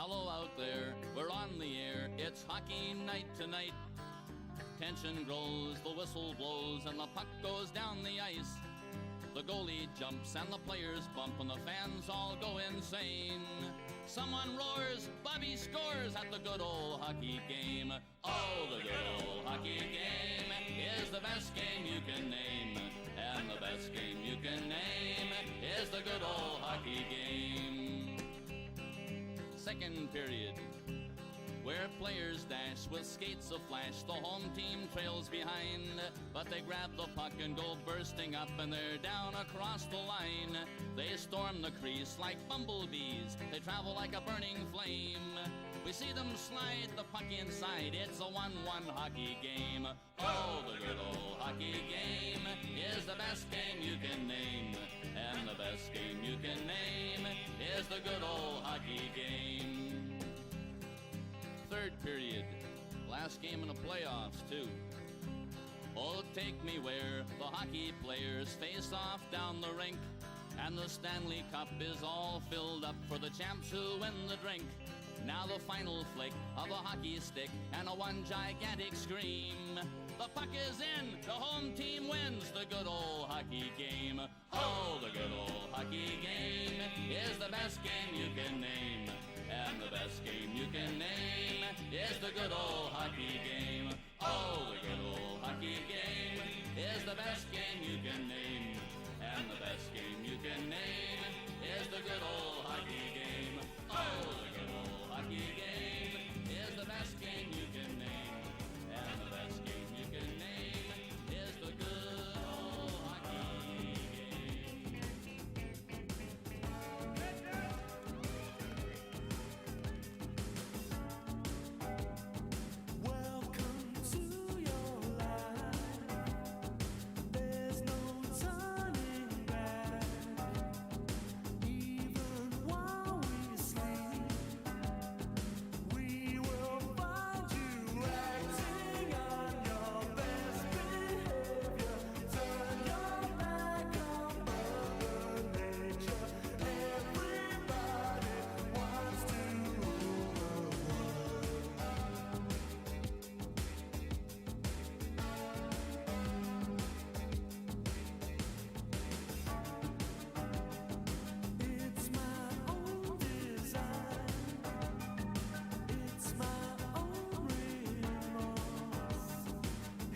Hello out there, we're on the air. It's hockey night tonight. Tension grows, the whistle blows, and the puck goes down the ice. The goalie jumps and the players bump and the fans all go insane. Someone roars, Bobby scores at the good old hockey game. Oh, the good old hockey game is the best game you can name. And the best game you can name is the good old hockey game. Second period, where players dash with skates aflash, the home team trails behind, but they grab the puck and go bursting up and they're down across the line. They storm the crease like bumblebees, they travel like a burning flame. We see them slide the puck inside, it's a 1-1 hockey game. Oh, the good old hockey game is the best game you can name. And the best game you can name is the good old hockey game. Third period, last game in the playoffs too. Oh, take me where the hockey players face off down the rink, and the Stanley Cup is all filled up for the champs who win the drink. Now the final flick of a hockey stick and a one gigantic scream. The puck is in, the home team wins the good old hockey game. Oh, the good old hockey game is the best game you can name. And the best game you can name is the good old hockey game. Oh, the good old hockey game is the best game you can name. And the best game you can name is the good old hockey game. Oh, the good old hockey game is the best game you can name. And the best game you can name is the good old hockey game. Welcome to your life. There's no turning back. Even while we sleep, we will find you acting on your best behavior. Turn your back on Mother Nature. Everybody wants to rule the world. It's my own design. It's my own remorse.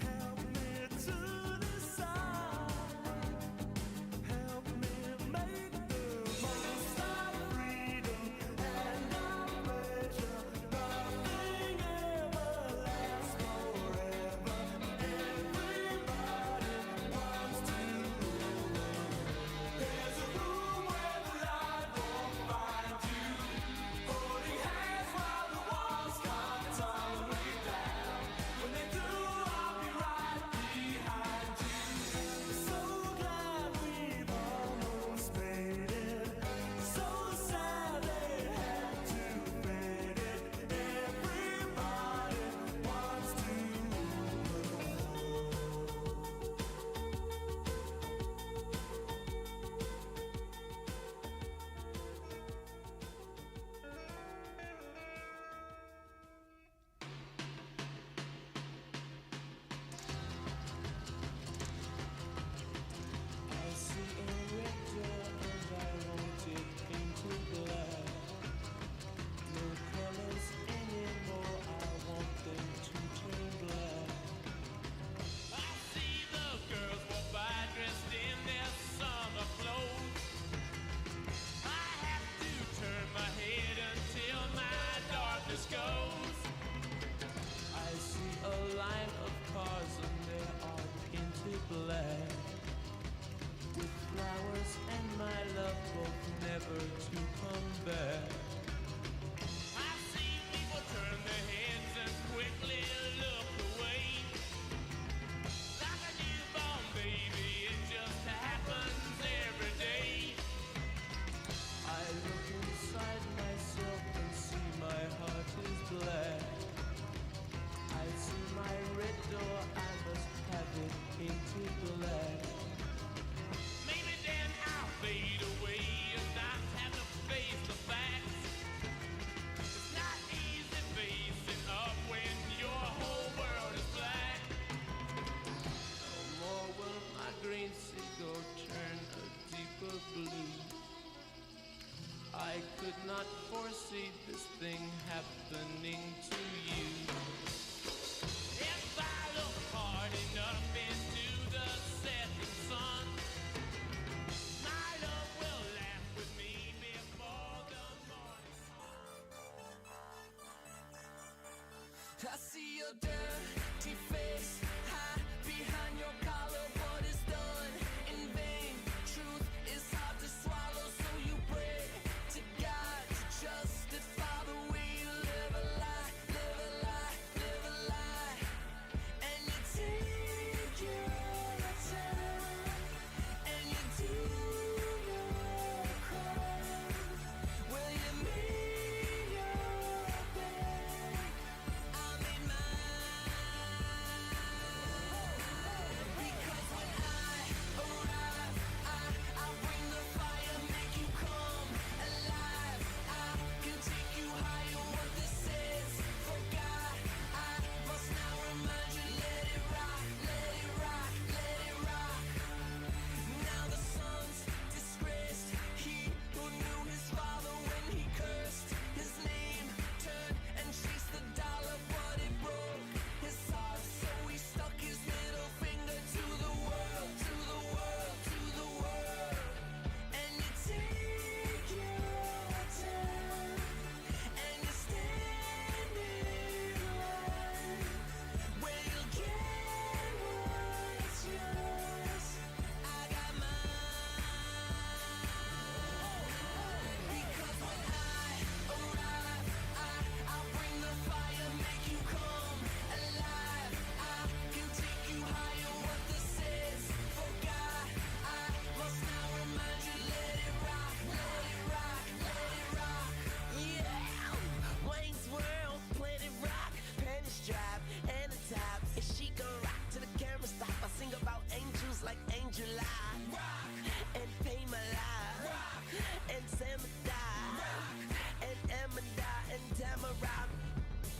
Help me to decide. Help me make the most of freedom and of pleasure. Nothing ever lasts forever. Everybody wants to rule the world. There's a room where the light won't find you. Holding hands while the walls come tumbling down. When they do, I'll be right behind you. So glad we've almost made it. So sad they had to fade it. Everybody wants to rule the world. I see a red door and I want it painted black. No colors anymore, I want them to turn black. I see the girls walk by dressed in their summer clothes. I have to turn my head until my darkness goes. I see a line of cars and they are painted black, with flowers and my love both never to come back. I see people turn their heads and quickly look away. Like a newborn baby, it just happens every day. I look inside myself and see my heart is black. I see my red door, I must have it painted black. Maybe then I'll fade away and not have to face the facts. could not foresee this thing happening to you. If I look hard enough into the setting sun, my love will laugh with me before the morning. I see your dirty face hide behind your collar. What is done in vain? Truth is hard to swallow, so you pray to God to justify the way you live a lie, live a lie, live a lie. And you take your time, and you do no crime. Will you mean your bed? I made mine. Because when I arrive, I bring the fire, make you come alive. I can take you higher. What this is, for God, I must now remind you. Let it rock, let it rock, let it rock. Now the son's disgraced. He who knew his father when he cursed his name turned and chased the dollar, but it broke his heart. So he stuck his middle finger to the world, to the world, to the world. And you take your time, and you stand in line where you'll get what's yours. I got mine. Because when I arrive, I bring the fire, make you come alive. I can take you higher. What this is, for God, I must now remind you. Let it rock, let it rock, let it rock. Yeah, Wayne's World, Planet Rock, panties drop and the top. And she gon' rock to the camera stop. I sing about angels like Angel Eye, rock, and pay my life, rock, and Samadai, rock, and Amanda, and Tamara.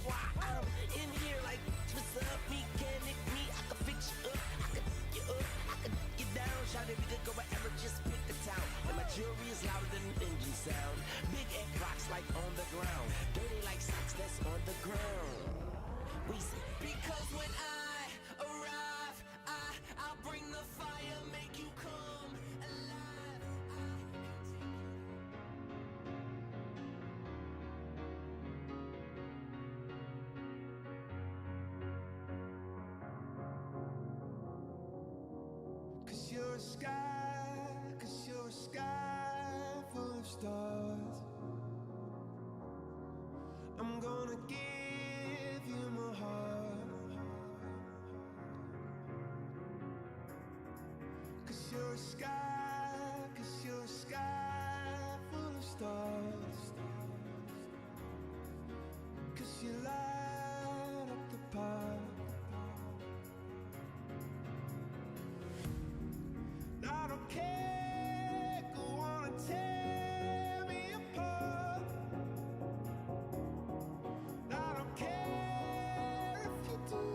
Why I'm in here like, what's up, mechanic me? I can fix you up, I can you up, I can you down. Shout it, we could go wherever, just pick the town. And my jewelry is louder than an engine sound. Big egg rocks like on the ground. Dirty like socks that's on the ground. We say, because when I arrive, I'll bring the fire, make you come alive. Cause you're a sky full of stars. I'm gonna give you my heart. Cause you're a sky full of stars. Cause you light up the park. I don't care, go on and tear me apart. I don't care if you do.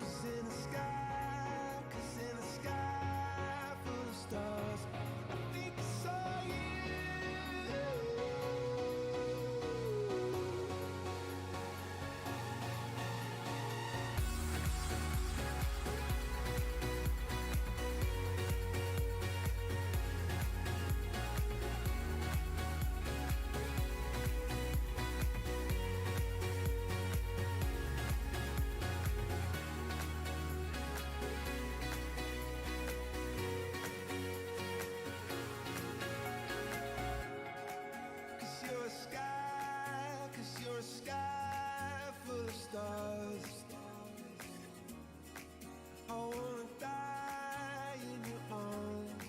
Cause in the sky full of stars, I think I saw you. Cause you're a sky full of stars. I wanna die in your arms.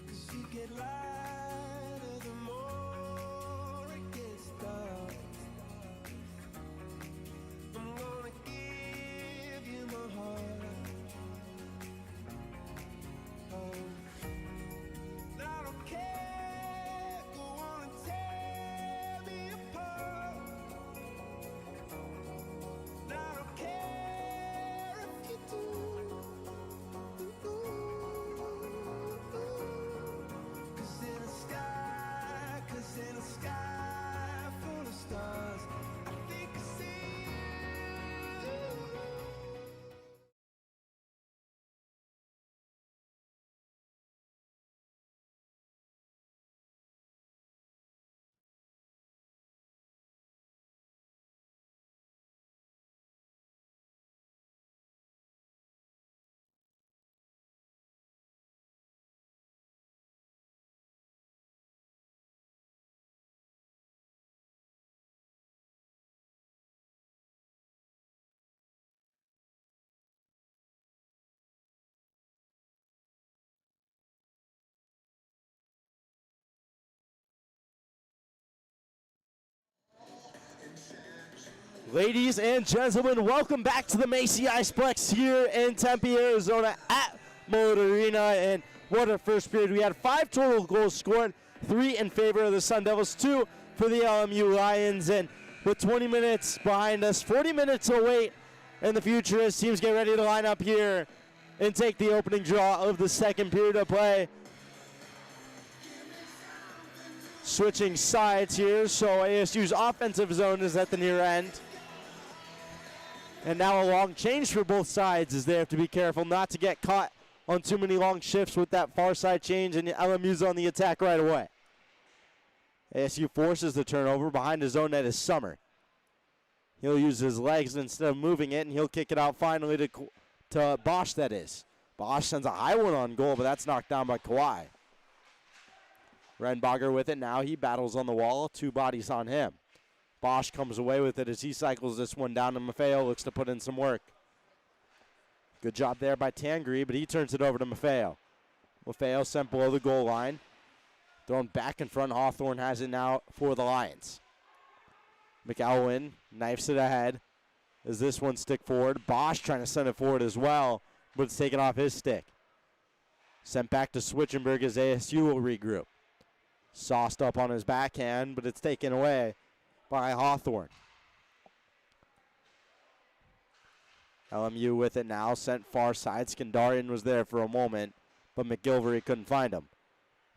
Cause you get lighter the more it gets dark. I'm gonna give you my heart. I don't care, go on and tear me apart. I don't care if you do. Ladies and gentlemen, welcome back to the Macy Iceplex here in Tempe, Arizona at Motor Arena. And what a first period. We had 5 total goals scored, 3 in favor of the Sun Devils, 2 for the LMU Lions. And with 20 minutes behind us, 40 minutes to wait in the future as teams get ready to line up here and take the opening draw of the second period of play. Switching sides here, so ASU's offensive zone is at the near end. And now a long change for both sides as they have to be careful not to get caught on too many long shifts with that far side change, and LMU's on the attack right away. ASU forces the turnover. Behind his own net is Summer. He'll use his legs instead of moving it, and he'll kick it out finally to Bosch, that is. Bosch sends a high one on goal, but that's knocked down by Kawhi. Renbacher with it now. He battles on the wall. 2 bodies on him. Bosch comes away with it as he cycles this one down to Maffeo. Looks to put in some work. Good job there by Tangri, but he turns it over to Maffeo. Maffeo sent below the goal line. Thrown back in front. Hawthorne has it now for the Lions. McElwain knifes it ahead as this one stick forward. Bosch trying to send it forward as well, but it's taken off his stick. Sent back to Switchenberg as ASU will regroup. Sauced up on his backhand, but it's taken away by Hawthorne. LMU with it now, sent far side. Skandarian was there for a moment, but McGilvery couldn't find him.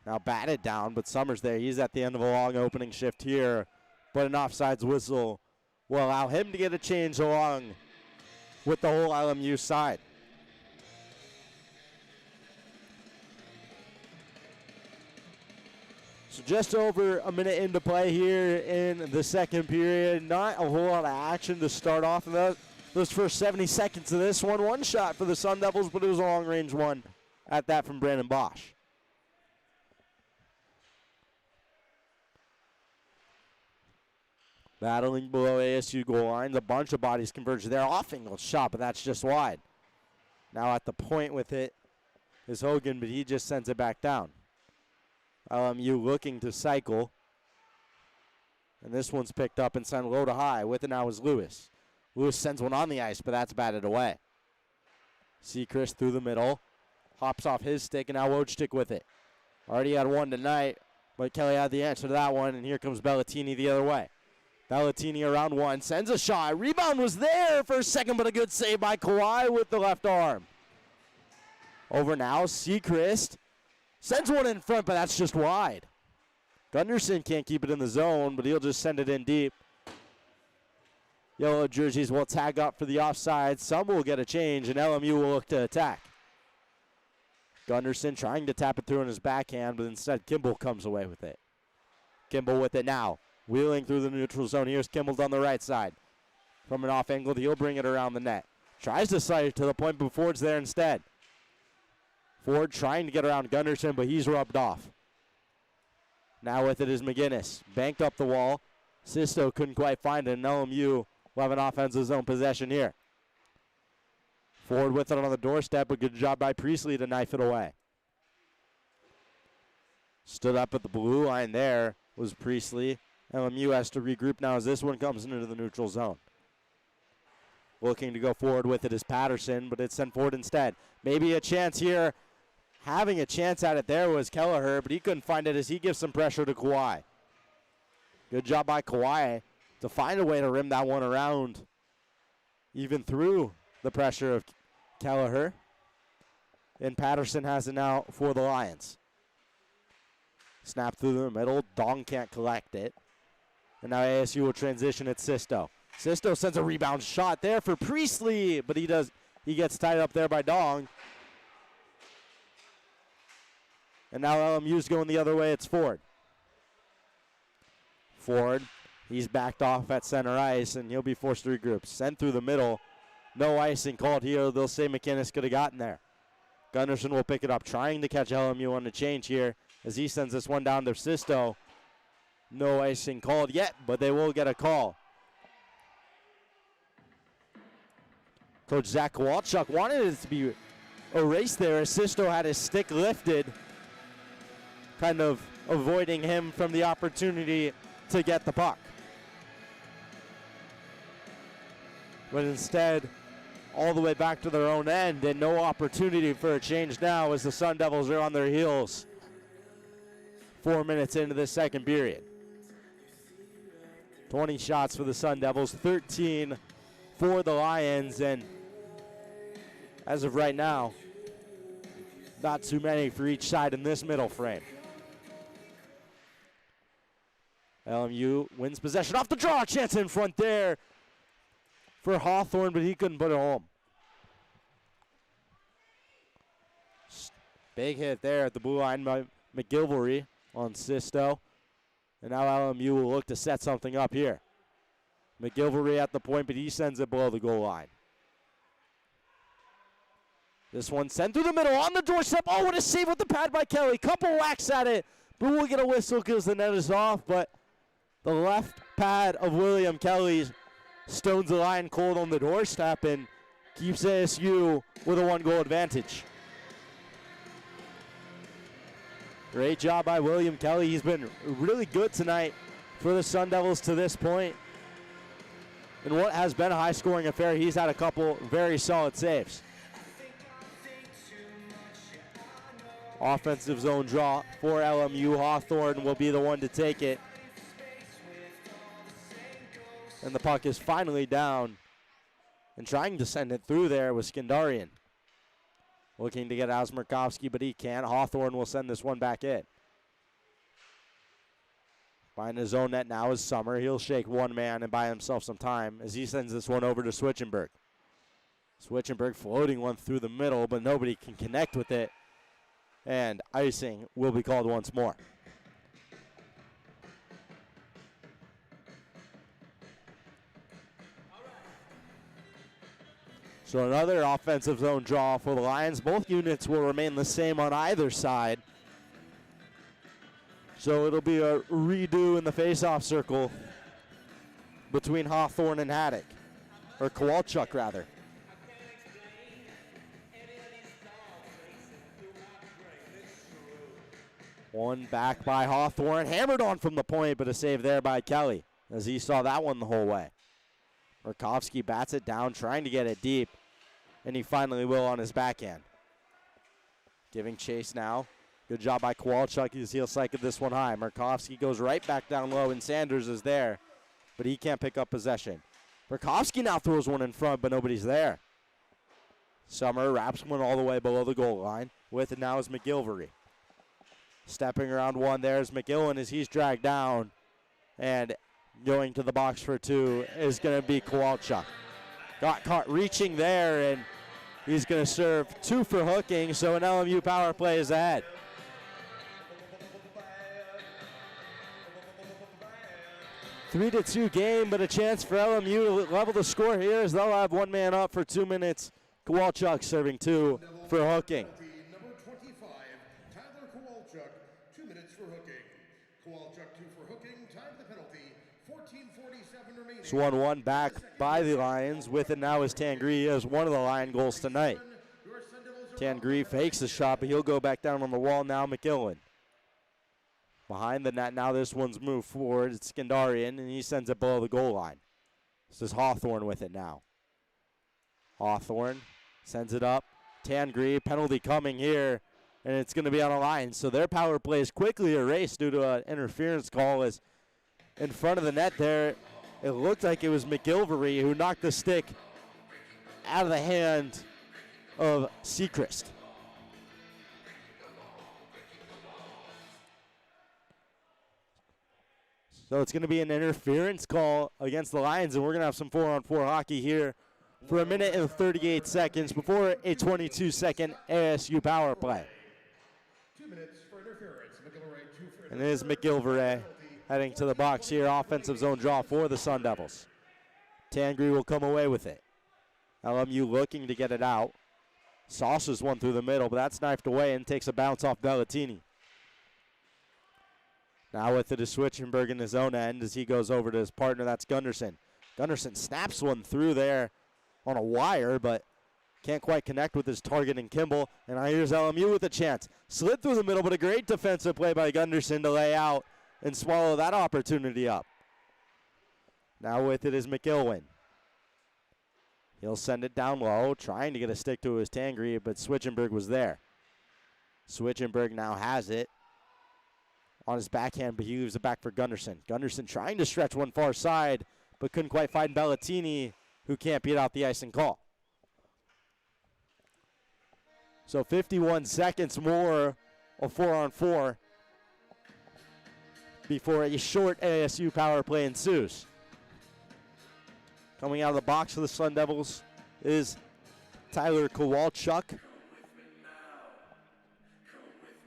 Now batted down, but Summers there. He's at the end of a long opening shift here, but an offsides whistle will allow him to get a change along with the whole LMU side. So just over a minute into play here in the second period. Not a whole lot of action to start off in those first 70 seconds of this one. One shot for the Sun Devils, but it was a long-range one at that from Brandon Bosch. Battling below ASU goal lines. A bunch of bodies converge there. Off-angle shot, but that's just wide. Now at the point with it is Hogan, but he just sends it back down. LMU looking to cycle. And this one's picked up and sent low to high. With it now is Lewis. Lewis sends one on the ice, but that's batted away. Seacrest through the middle. Hops off his stick, and now Wojcik with it. Already had one tonight, but Kelly had the answer to that one, and here comes Bellatini the other way. Bellatini around one, sends a shot. Rebound was there for a second, but a good save by Kawhi with the left arm. Over now, Seacrest. Sends one in front, but that's just wide. Gunderson can't keep it in the zone, but he'll just send it in deep. Yellow jerseys will tag up for the offside. Some will get a change, and LMU will look to attack. Gunderson trying to tap it through in his backhand, but instead Kimball comes away with it. Kimball with it now. Wheeling through the neutral zone. Here's Kimball on the right side. From an off angle, he'll bring it around the net. Tries to slide it to the point, but Ford's there instead. Ford trying to get around Gunderson, but he's rubbed off. Now with it is McGinnis. Banked up the wall. Sisto couldn't quite find it, and LMU will have an offensive zone possession here. Ford with it on the doorstep. A good job by Priestley to knife it away. Stood up at the blue line there was Priestley. LMU has to regroup now as this one comes into the neutral zone. Looking to go forward with it is Patterson, but it's sent forward instead. Maybe a chance here. Having a chance at it there was Kelleher, but he couldn't find it as he gives some pressure to Kawhi. Good job by Kawhi to find a way to rim that one around, even through the pressure of Kelleher. And Patterson has it now for the Lions. Snap through the middle. Dong can't collect it. And now ASU will transition at Sisto. Sisto sends a rebound shot there for Priestley, but he gets tied up there by Dong. And now LMU's going the other way. It's Ford. Ford, he's backed off at center ice, and he'll be forced to regroup. Sent through the middle. No icing called here. They'll say McInnes could have gotten there. Gunderson will pick it up, trying to catch LMU on the change here as he sends this one down to Sisto. No icing called yet, but they will get a call. Coach Zach Kowalchuk wanted it to be erased there as Sisto had his stick lifted, kind of avoiding him from the opportunity to get the puck. but instead all the way back to their own end, and no opportunity for a change now as the Sun Devils are on their heels 4 minutes into the second period. 20 shots for the Sun Devils, 13 for the Lions, and as of right now, not too many for each side in this middle frame. LMU wins possession off the draw, chance in front there for Hawthorne, but he couldn't put it home. Big hit there at the blue line by McGilvery on Sisto. And now LMU will look to set something up here. McGilvery at the point, but he sends it below the goal line. This one sent through the middle on the doorstep. Oh, what a save with the pad by Kelly. Couple whacks at it, but we'll get a whistle because the net is off. But the left pad of William Kelly stones the line cold on the doorstep and keeps ASU with a 1-goal advantage. Great job by William Kelly. He's been really good tonight for the Sun Devils to this point. In what has been a high-scoring affair, he's had a couple very solid saves. Offensive zone draw for LMU. Hawthorne will be the one to take it. And the puck is finally down. And trying to send it through there was Skandarian. Looking to get Asmarkovsky, but he can't. Hawthorne will send this one back in. Find his own net now is Summer. He'll shake one man and buy himself some time as he sends this one over to Switchenberg. Switchenberg floating one through the middle, but nobody can connect with it. And icing will be called once more. So another offensive zone draw for the Lions. Both units will remain the same on either side. So it'll be a redo in the face-off circle between Hawthorne and Haddock, or Kowalchuk rather. One back by Hawthorne, hammered on from the point, but a save there by Kelly as he saw that one the whole way. Murkowski bats it down, trying to get it deep, and he finally will on his backhand. Giving chase now. Good job by Kowalchuk as he'll cycle this one high. Murkowski goes right back down low, and Sanders is there, but he can't pick up possession. Murkowski now throws one in front, but nobody's there. Summer wraps one all the way below the goal line. With it now is McGilvery. Stepping around one there is McGillen as he's dragged down, and going to the box for two is going to be Kowalchuk. Got caught reaching there, and he's going to serve two for hooking, so an LMU power play is ahead. A 3-2 game, but a chance for LMU to level the score here as they'll have one man up for 2 minutes. Kowalchuk serving two for hooking. Number 25, Tyler Kowalchuk, 2 minutes for hooking. Kowalchuk 2 for hooking, time the penalty, 14:47 remaining. It's 1-1 back by the Lions. With it now is Tangree as one of the Lion goals tonight. Tangree fakes the shot, but he'll go back down on the wall now. McGillen behind the net. Now this one's moved forward. It's Skandarian, and he sends it below the goal line. This is Hawthorne with it now. Hawthorne sends it up. Tangree, penalty coming here, and it's going to be on a line. So their power play is quickly erased due to an interference call as in front of the net there. It looked like it was McGilvery who knocked the stick out of the hand of Sechrist. So it's going to be an interference call against the Lions, and we're going to have some 4-on-4 hockey here for 1 minute and 38 seconds before a 22-second ASU power play. 2 minutes for interference. McGilvery, 2 for And it is McGilvery heading to the box here. Offensive zone draw for the Sun Devils. Tangree will come away with it. LMU looking to get it out. Sauces one through the middle, but that's knifed away and takes a bounce off Bellatini. Now with it is Switchenberg in his own end as he goes over to his partner. That's Gunderson. Gunderson snaps one through there on a wire, but can't quite connect with his target in Kimball. And now here's LMU with a chance. Slid through the middle, but a great defensive play by Gunderson to lay out and swallow that opportunity up. Now with it is McIlwain. He'll send it down low, trying to get a stick to his Tangri, but Switchenberg was there. Switchenberg now has it on his backhand, but he leaves it back for Gunderson. Gunderson trying to stretch one far side, but couldn't quite find Bellatini, who can't beat out the icing call. So 51 seconds more of 4-on-4 before a short ASU power play ensues. Coming out of the box for the Sun Devils is Tyler Kowalchuk.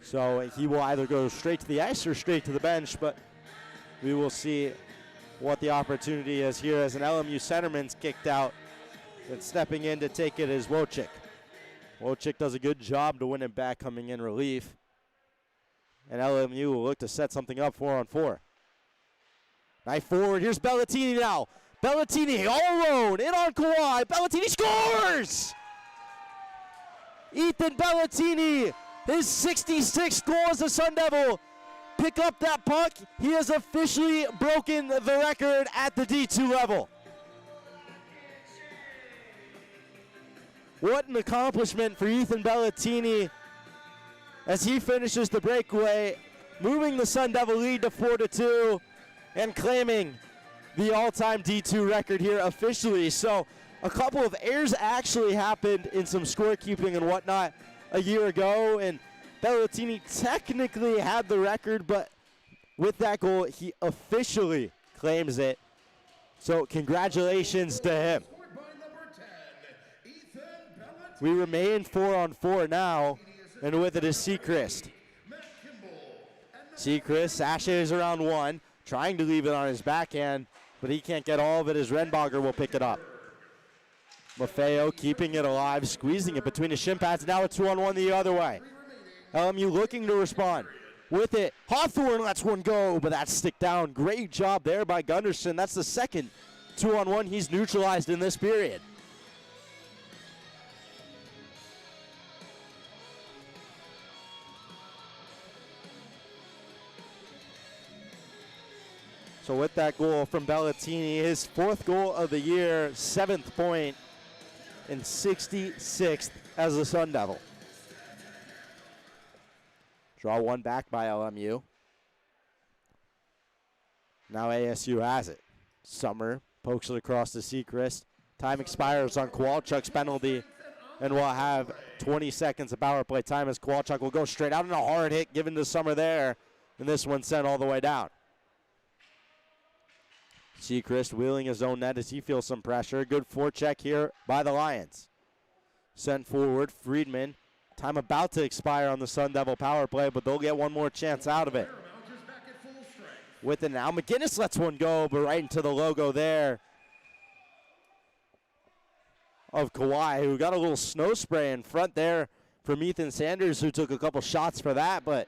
So he will either go straight to the ice or straight to the bench, but we will see what the opportunity is here as an LMU centerman's kicked out. And stepping in to take it is Wojcik. Wojcik does a good job to win it back coming in relief. And LMU will look to set something up 4-on-4. Knife forward, here's Bellatini now. Bellatini all alone, in on Kawhi. Bellatini scores! Ethan Bellatini, his 66th goal as a Sun Devil. Pick up that puck. He has officially broken the record at the D2 level. What an accomplishment for Ethan Bellatini as he finishes the breakaway, moving the Sun Devil lead to 4-2 and claiming the all-time D2 record here officially. So a couple of errors actually happened in some scorekeeping and whatnot a year ago, and Bellatini technically had the record, but with that goal, he officially claims it. So congratulations to him. We remain 4-on-4 now, and with it is Seacrest. Seacrest sashays around one, trying to leave it on his backhand, but he can't get all of it as Renbacher will pick it up. Maffeo keeping it alive, squeezing it between his shin pads. Now a 2-on-1 the other way. LMU looking to respond. With it, Hawthorne lets one go, but that's stick down. Great job there by Gunderson. That's the second 2-on-1 he's neutralized in this period. So with that goal from Bellatini, his 4th goal of the year, 7th point, and 66th as a Sun Devil. Draw one back by LMU. Now ASU has it. Summer pokes it across to Seacrest. Time expires on Kowalchuk's penalty, and we'll have 20 seconds of power play time as Kowalchuk will go straight out, and a hard hit given to Summer there, and this one sent all the way down. Seacrest wheeling his own net as he feels some pressure. Good forecheck here by the Lions. Sent forward, Friedman. Time about to expire on the Sun Devil power play, but they'll get one more chance out of it. With it now, McGinnis lets one go, but right into the logo there of Kawhi, who got a little snow spray in front there from Ethan Sanders, who took a couple shots for that, but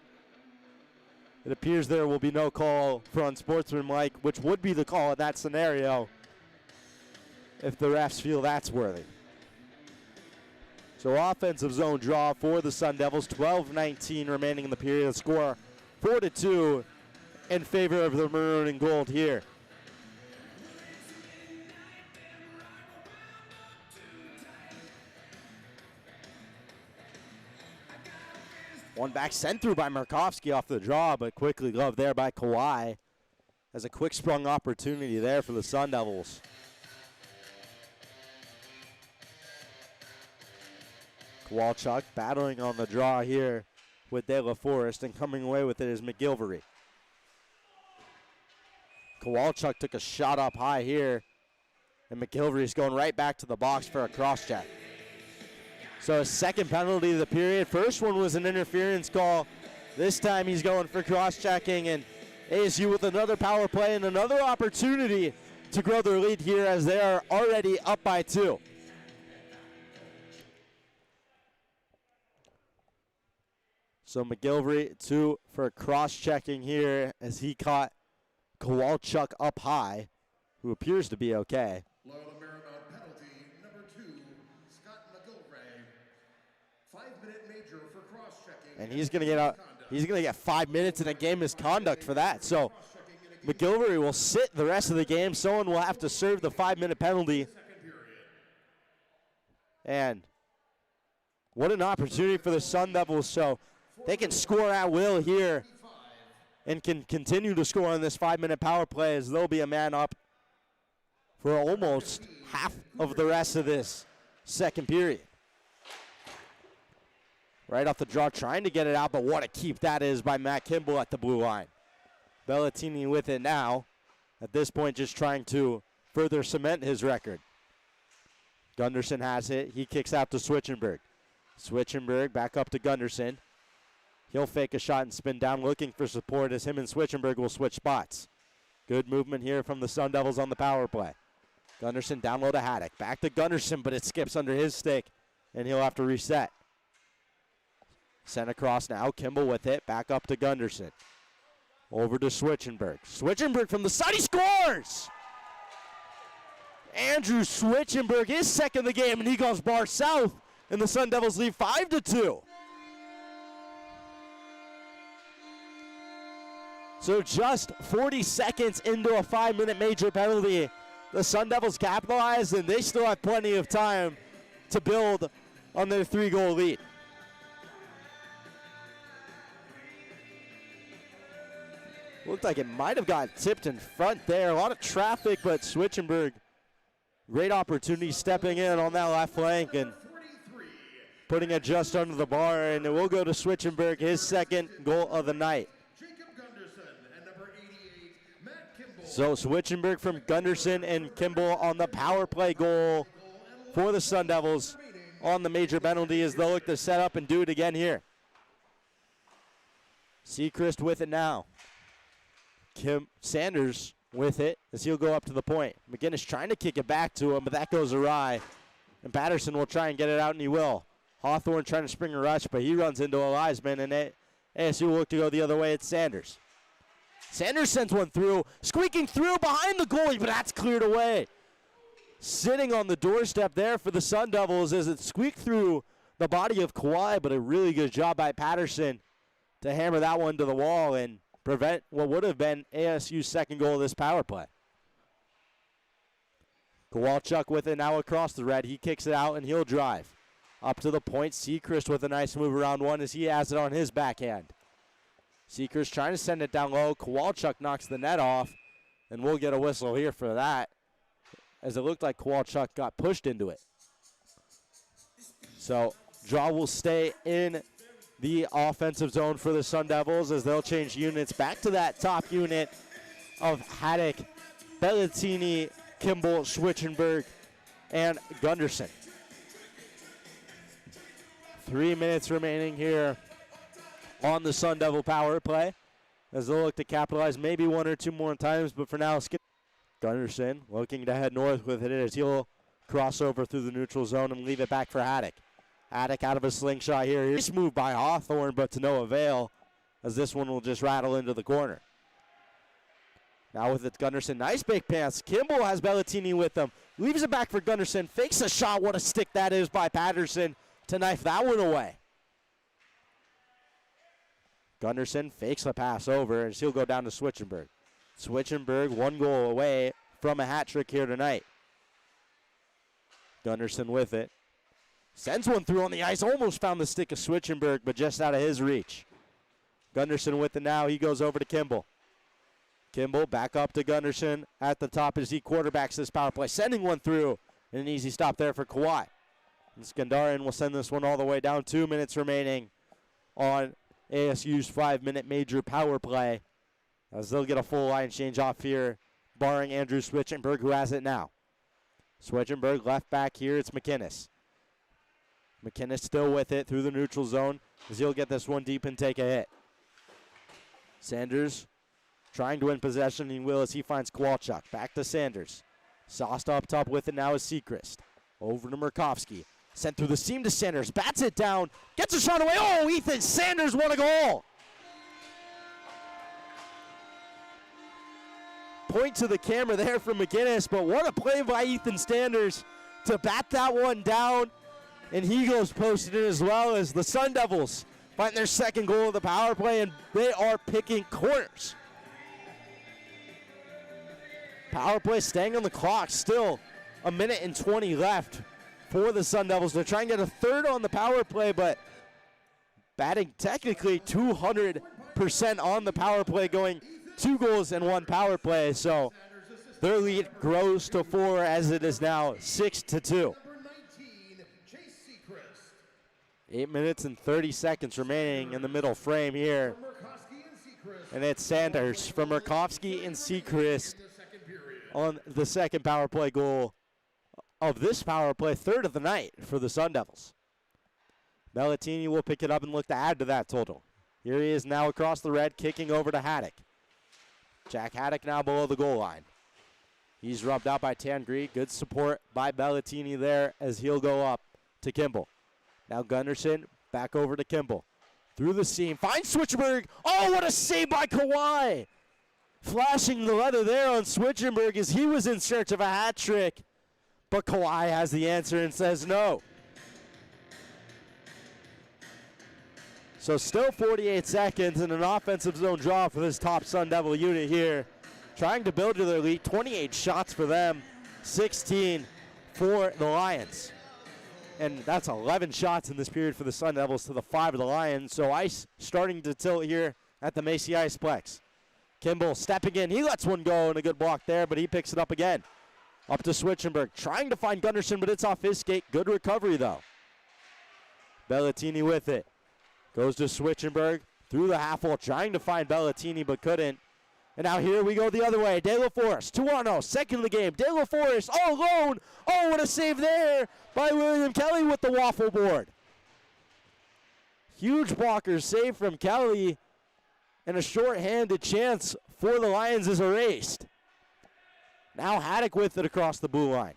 it appears there will be no call for unsportsmanlike, which would be the call in that scenario if the refs feel that's worthy. So offensive zone draw for the Sun Devils, 12-19 remaining in the period. The score 4-2 in favor of the maroon and gold here. One back sent through by Markovsky off the draw, but quickly gloved there by Kawhi. As a quick sprung opportunity there for the Sun Devils. Kowalchuk battling on the draw here with De La Forest, and coming away with it is McGilvery. Kowalchuk took a shot up high here, and McGilvery's going right back to the box for a cross check. So a second penalty of the period. First one was an interference call. This time he's going for cross-checking, and ASU with another power play and another opportunity to grow their lead here as they are already up by 2. So McGilvery 2 for cross-checking here as he caught Kowalchuk up high, who appears to be okay. Loyola Marymount penalty number 2, Scott McGilvray. 5-minute major for cross-checking. And he's gonna get 5 minutes in a game misconduct for that. So McGilvery will sit the rest of the game. Someone will have to serve the 5-minute penalty. And what an opportunity for the Sun Devils. So they can score at will here and can continue to score on this 5-minute power play, as they'll be a man up for almost half of the rest of this second period. Right off the draw, trying to get it out, but what a keep that is by Matt Kimball at the blue line. Bellatini with it now. At this point, just trying to further cement his record. Gunderson has it. He kicks out to Switchenberg. Switchenberg back up to Gunderson. He'll fake a shot and spin down, looking for support as him and Switchenberg will switch spots. Good movement here from the Sun Devils on the power play. Gunderson down low to Haddock. Back to Gunderson, but it skips under his stick, and he'll have to reset. Sent across now. Kimball with it. Back up to Gunderson. Over to Switchenberg. Switchenberg from the side. He scores! Andrew Switchenberg, his second of the game, and he goes bar south, and the Sun Devils lead 5-2. So just 40 seconds into a 5-minute major penalty, the Sun Devils capitalize, and they still have plenty of time to build on their 3-goal lead. Looked like it might have got tipped in front there. A lot of traffic, but Switchenberg, great opportunity stepping in on that left flank and putting it just under the bar, and it will go to Switchenberg, his second goal of the night. So Switchenberg from Gunderson and Kimball on the power play goal for the Sun Devils on the major penalty, as they'll look to set up and do it again here. Seacrest with it now. Sanders with it as he'll go up to the point. McGinnis trying to kick it back to him, but that goes awry. And Patterson will try and get it out, and he will. Hawthorne trying to spring a rush, but he runs into a linesman, and ASU will look to go the other way. It's Sanders. Sanders sends one through, squeaking through behind the goalie, but that's cleared away. Sitting on the doorstep there for the Sun Devils as it squeaked through the body of Kawhi, but a really good job by Patterson to hammer that one to the wall and prevent what would have been ASU's second goal of this power play. Kowalchuk with it now across the red. He kicks it out, and he'll drive. Up to the point, Seacrest with a nice move around one as he has it on his backhand. Seacrest trying to send it down low. Kowalchuk knocks the net off, and we'll get a whistle here for that, as it looked like Kowalchuk got pushed into it. So draw will stay in the offensive zone for the Sun Devils as they'll change units back to that top unit of Haddock, Bellatini, Kimball, Switchenberg, and Gunderson. 3 minutes remaining here on the Sun Devil power play as they'll look to capitalize maybe one or two more times, but for now, skip. Gunderson looking to head north with it as he'll cross over through the neutral zone and leave it back for Haddock. Haddock out of a slingshot here. Here's moved by Hawthorne, but to no avail, as this one will just rattle into the corner. Now with it, Gunderson, nice big pass. Kimball has Bellatini with him. Leaves it back for Gunderson. Fakes a shot. What a stick that is by Patterson to knife that one away. Gunderson fakes the pass over, and he'll go down to Switchenberg. Switchenberg 1 goal away from a hat trick here tonight. Gunderson with it. Sends one through on the ice. Almost found the stick of Switchenberg, but just out of his reach. Gunderson with it now. He goes over to Kimball. Kimball back up to Gunderson at the top as he quarterbacks this power play. Sending one through. And an easy stop there for Kawhi. And Skandarian will send this one all the way down. 2 minutes remaining on ASU's 5-minute major power play, as they'll get a full line change off here, barring Andrew Switchenberg, who has it now. Switchenberg left back here. It's McInnes. McInnes still with it through the neutral zone, as he'll get this one deep and take a hit. Sanders trying to win possession. He will as he finds Kowalchuk. Back to Sanders. Sauced up top with it now is Seacrest. Over to Murkowski. Sent through the seam to Sanders. Bats it down. Gets a shot away. Oh, Ethan Sanders won a goal. Point to the camera there from McInnes, but what a play by Ethan Sanders to bat that one down. And he goes posted in as well, as the Sun Devils find their second goal of the power play, and they are picking corners. Power play staying on the clock. Still a minute and 20 left for the Sun Devils. They're trying to get a third on the power play, but batting technically 200% on the power play, going 2 goals and 1 power play. So their lead grows to 4 as it is now 6-2. Number 19, Chase Seacrest. 8 minutes and 30 seconds remaining in the middle frame here. Murkowski and Seacrest. And it's Sanders from Murkowski and Seacrest The second period. on the second power play goal of this power play, third of the night for the Sun Devils. Bellatini will pick it up and look to add to that total. Here he is now across the red, kicking over to Haddock. Jack Haddock now below the goal line. He's rubbed out by Tangri. Good support by Bellatini there as he'll go up to Kimball. Now Gunderson back over to Kimball. Through the seam, finds Switchenberg. Oh, what a save by Kawhi! Flashing the letter there on Switchenberg as he was in search of a hat trick. But Kawhi has the answer and says no. So still 48 seconds and an offensive zone draw for this top Sun Devil unit here. Trying to build to their lead. 28 shots for them, 16 for the Lions. And that's 11 shots in this period for the Sun Devils to the 5 of the Lions. So ice starting to tilt here at the Macy Iceplex. Kimball stepping in. He lets one go and a good block there, but he picks it up again. Up to Switchenberg, trying to find Gunderson, but it's off his skate. Good recovery, though. Bellatini with it. Goes to Switchenberg through the half wall, trying to find Bellatini, but couldn't. And now here we go the other way. De La Forest, 2-0, second of the game. De La Forest all alone. Oh, what a save there by William Kelly with the waffle board. Huge blocker save from Kelly, and a short-handed chance for the Lions is erased. Now Haddock with it across the blue line.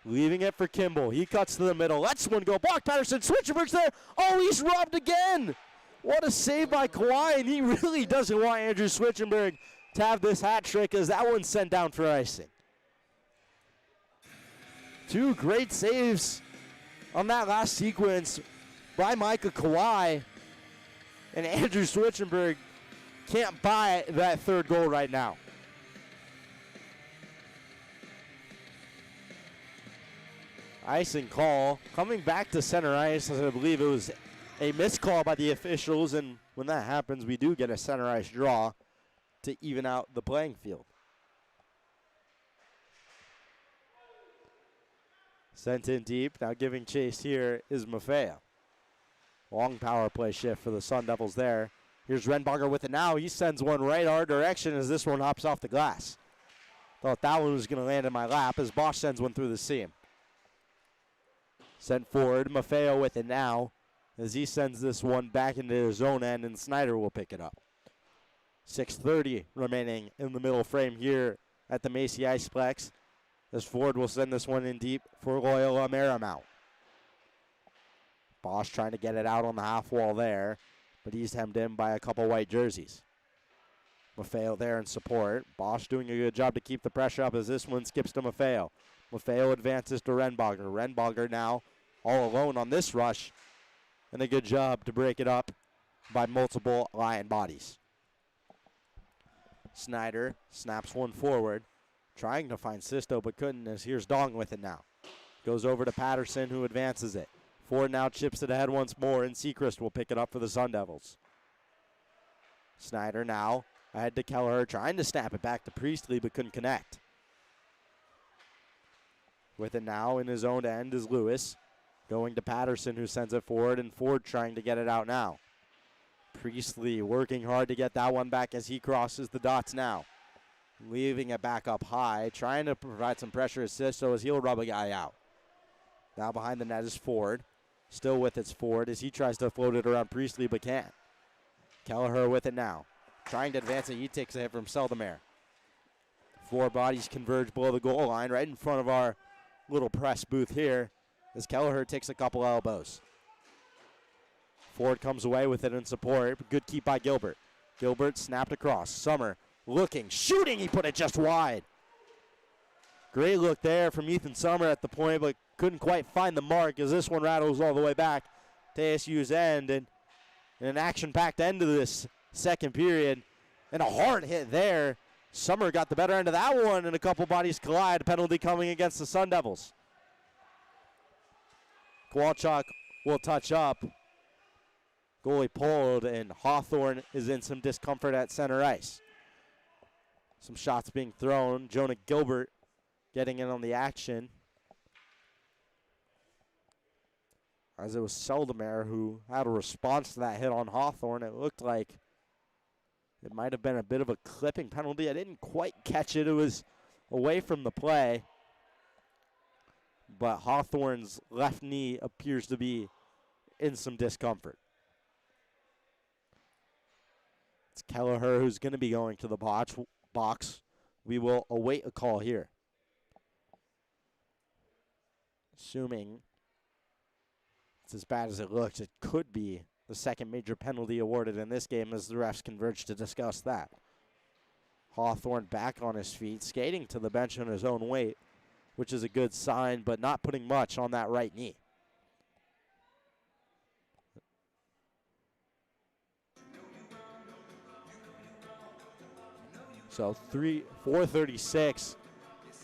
Leaving it for Kimball. He cuts to the middle. Lets one go. Block Patterson. Switchenberg's there. Oh, he's robbed again. What a save by Kawhi, and he really doesn't want Andrew Switchenberg to have this hat trick as that one's sent down for icing. 2 great saves on that last sequence by Micah Kawhi, and Andrew Switchenberg can't buy that third goal right now. Icing call coming back to center ice, as I believe it was a missed call by the officials, and when that happens, we do get a center ice draw to even out the playing field. Sent in deep, now giving chase here is Maffeo. Long power play shift for the Sun Devils there. Here's Renbacher with it now. He sends one right our direction as this one hops off the glass. Thought that one was going to land in my lap as Bosch sends one through the seam. Sent forward, Maffeo with it now as he sends this one back into his own end, and Snyder will pick it up. 6:30 remaining in the middle frame here at the Macy Iceplex. As Ford will send this one in deep for Loyola Marymount. Bosch trying to get it out on the half wall there, but he's hemmed in by a couple white jerseys. Maffeo there in support. Bosch doing a good job to keep the pressure up as this one skips to Maffeo. Maffeo advances to Renbacher. Renbacher now all alone on this rush, and a good job to break it up by multiple Lion bodies. Snyder snaps one forward, trying to find Sisto but couldn't, as here's Dong with it now. Goes over to Patterson, who advances it. Ford now chips it ahead once more, and Seacrest will pick it up for the Sun Devils. Snyder now ahead to Kelleher, trying to snap it back to Priestley but couldn't connect. With it now in his own end is Lewis. Going to Patterson, who sends it forward, and Ford trying to get it out now. Priestley working hard to get that one back as he crosses the dots now. Leaving it back up high, trying to provide some pressure assist so as he'll rub a guy out. Now behind the net is Ford. Still with its Ford as he tries to float it around Priestley but can't. Kelleher with it now. Trying to advance it, he takes a hit from Seldemeyer. 4 bodies converge below the goal line right in front of our little press booth here as Kelleher takes a couple elbows. Ford comes away with it in support. Good keep by Gilbert. Gilbert snapped across. Summer looking, shooting. He put it just wide. Great look there from Ethan Summer at the point, but couldn't quite find the mark as this one rattles all the way back to ASU's end. And an action-packed end to this second period. And a hard hit there. Summer got the better end of that one, and a couple bodies collide. Penalty coming against the Sun Devils. Kowalchuk will touch up. Goalie pulled, and Hawthorne is in some discomfort at center ice. Some shots being thrown. Jonah Gilbert getting in on the action. As it was Seldemeyer who had a response to that hit on Hawthorne. It looked like it might have been a bit of a clipping penalty. I didn't quite catch it. It was away from the play. But Hawthorne's left knee appears to be in some discomfort. It's Kelleher who's going to be going to the box. We will await a call here. Assuming it's as bad as it looks, it could be the second major penalty awarded in this game as the refs converge to discuss that. Hawthorne back on his feet, skating to the bench on his own weight, which is a good sign, but not putting much on that right knee. So 4:36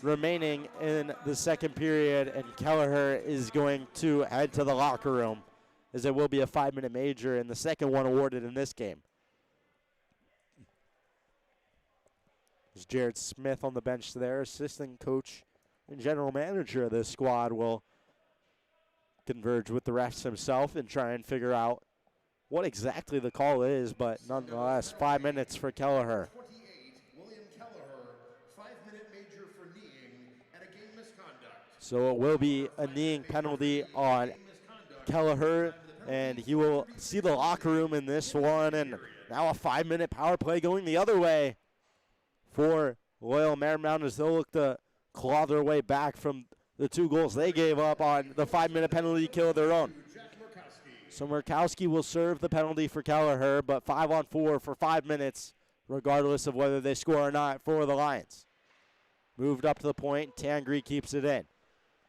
remaining in the second period, and Kelleher is going to head to the locker room as it will be a 5-minute major and the second one awarded in this game. There's Jared Smith on the bench there, assistant coach and general manager of this squad will converge with the refs himself and try and figure out what exactly the call is, but nonetheless, 5 minutes for Kelleher. 28, William Kelleher, 5-minute major for kneeing and a game misconduct. So it will be a kneeing penalty on Kelleher, and he will see the locker room in this one, and now a 5-minute power play going the other way for Loyal Marymount as they'll look to claw their way back from the 2 goals they gave up on the 5-minute penalty kill of their own. So Murkowski will serve the penalty for Kelleher, but 5-on-4 for 5 minutes, regardless of whether they score or not for the Lions. Moved up to the point, Tangri keeps it in.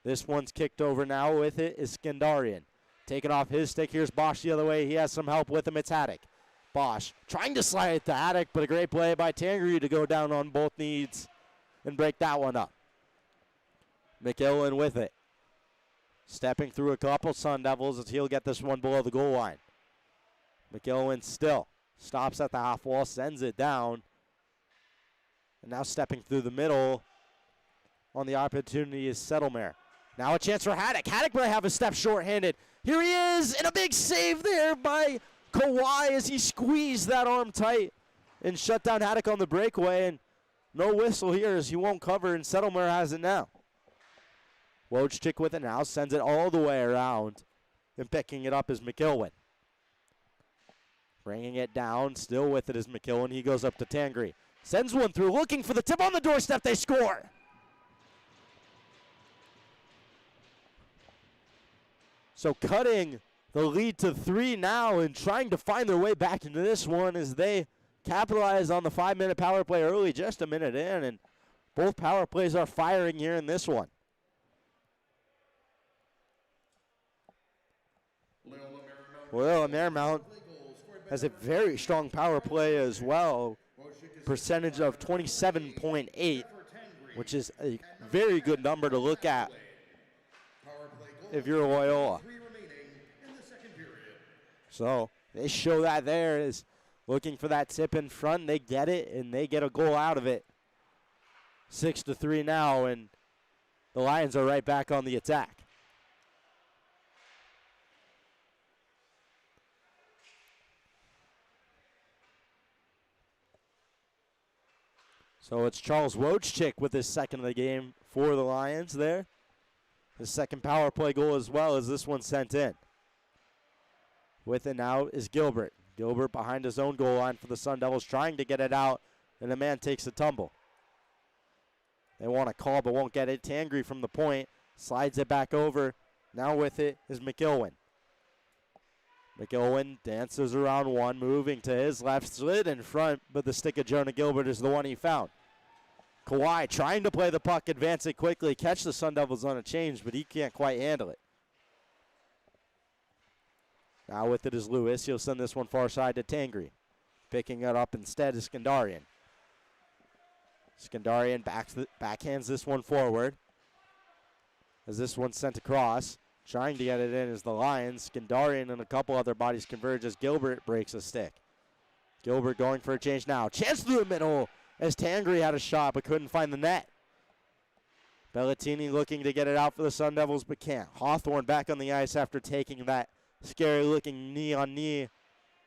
This one's kicked over now. With it is Skandarian. Taking off his stick, here's Bosch the other way. He has some help with him, it's Haddock. Bosch trying to slide it to Haddock, but a great play by Tangri to go down on both knees and break that one up. McIllen with it. Stepping through a couple Sun Devils as he'll get this one below the goal line. McIllen still stops at the half wall, sends it down. And now stepping through the middle on the opportunity is Settlemare. Now a chance for Haddock. Haddock might have a step shorthanded. Here he is, and a big save there by Kawhi as he squeezed that arm tight and shut down Haddock on the breakaway. And no whistle here as he won't cover, and Settlemare has it now. Wojcik with it now, sends it all the way around, and picking it up is McIlwain. Bringing it down, still with it is McIlwain. He goes up to Tangri. Sends one through, looking for the tip on the doorstep. They score. So cutting the lead to 3 now and trying to find their way back into this one as they capitalize on the 5-minute power play early, just a minute in, and both power plays are firing here in this one. Loyola Marymount has a very strong power play as well. Percentage of 27.8, which is a very good number to look at if you're Loyola. So they show that there is looking for that tip in front. They get it, and they get a goal out of it. 6-3 now, and the Lions are right back on the attack. So it's Charles Wojcik with his second of the game for the Lions there. His second power play goal as well as this one sent in. With it now is Gilbert. Gilbert behind his own goal line for the Sun Devils, trying to get it out, and the man takes a tumble. They want a call but won't get it. Tangri from the point, slides it back over. Now with it is McIlwain. McIlwain dances around one, moving to his left, slid in front, but the stick of Jonah Gilbert is the one he found. Kawhi trying to play the puck, advance it quickly, catch the Sun Devils on a change, but he can't quite handle it. Now with it is Lewis. He'll send this one far side to Tangri. Picking it up instead is Skandarian. Skandarian backhands this one forward as this one's sent across. Trying to get it in is the Lions. Skandarian and a couple other bodies converge as Gilbert breaks a stick. Gilbert going for a change now. Chance through the middle as Tangri had a shot but couldn't find the net. Bellatini looking to get it out for the Sun Devils but can't. Hawthorne back on the ice after taking that scary looking knee on knee.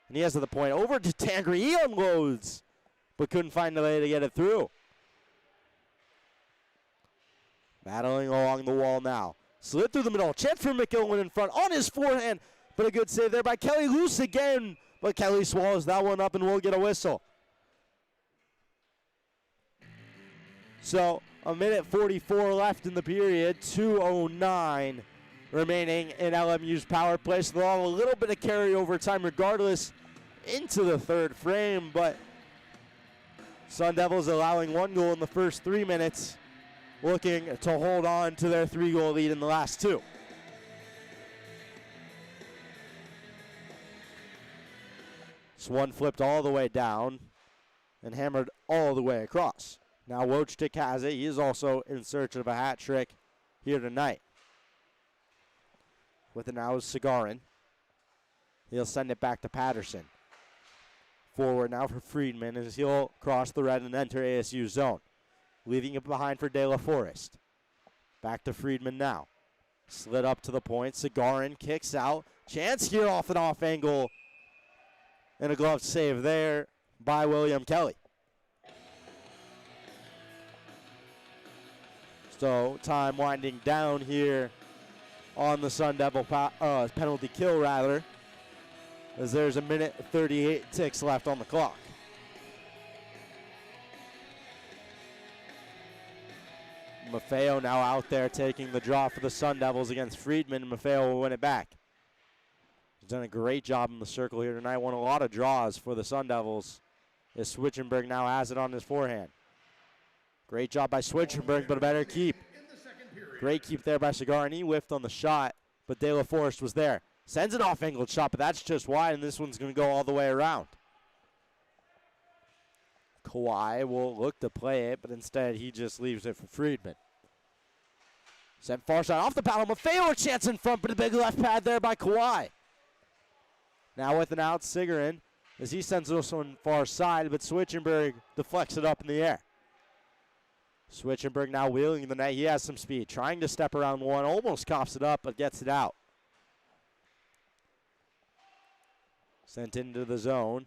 And he has to the point. Over to Tangri. He unloads but couldn't find a way to get it through. Battling along the wall now. Slid through the middle. Chance for McIlwain in front on his forehand. But a good save there by Kelly. Loose again. But Kelly swallows that one up and will get a whistle. So a minute 44 left in the period. 2:09 remaining in LMU's power play. So they'll have a little bit of carryover time regardless into the third frame. But Sun Devils allowing 1 goal in the first 3 minutes, looking to hold on to their 3-goal lead in the last 2. This one flipped all the way down and hammered all the way across. Now Wojcik has it. He is also in search of a hat trick here tonight. With it now is Sagarin. He'll send it back to Patterson. Forward now for Friedman as he'll cross the red and enter ASU zone. Leaving it behind for De La Forest. Back to Friedman now. Slid up to the point. Sagarin kicks out. Chance here off an off angle. And a glove save there by William Kelly. So time winding down here on the Sun Devil penalty kill rather. As there's a minute 38 ticks left on the clock. Maffeo now out there taking the draw for the Sun Devils against Friedman. Maffeo will win it back. He's done a great job in the circle here tonight. Won a lot of draws for the Sun Devils. As Switchenberg now has it on his forehand. Great job by Switchenberg, but a better keep. Great keep there by Cigar, and he whiffed on the shot, but De La Forest was there. Sends an off-angled shot, but that's just wide, and this one's going to go all the way around. Kawhi will look to play it, but instead he just leaves it for Friedman. Sent far side off the paddle. Maffeo, a chance in front, but a big left pad there by Kawhi. Now with an out, Sigarin, as he sends this one far side, but Switchenberg deflects it up in the air. Switchenberg now wheeling the net. He has some speed. Trying to step around one. Almost coughs it up, but gets it out. Sent into the zone.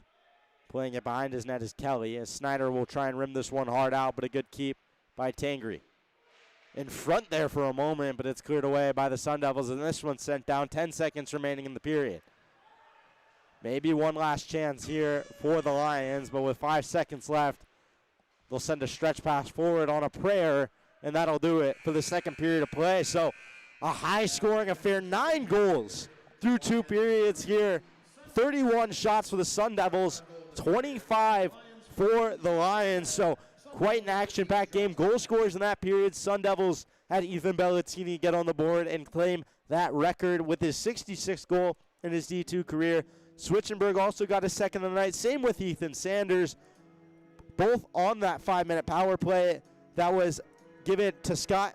Playing it behind his net is Kelly. As Snyder will try and rim this one hard out, but a good keep by Tangri. In front there for a moment, but it's cleared away by the Sun Devils, and this one's sent down. 10 seconds remaining in the period. Maybe one last chance here for the Lions, but with 5 seconds left, they'll send a stretch pass forward on a prayer, and that'll do it for the second period of play. So a high-scoring affair, 9 goals through 2 periods here. 31 shots for the Sun Devils, 25 for the Lions. So quite an action-packed game. Goal scorers in that period. Sun Devils had Ethan Bellatini get on the board and claim that record with his 66th goal in his D2 career. Switchenberg also got a second of the night. Same with Ethan Sanders. Both on that 5-minute power play that was given to Scott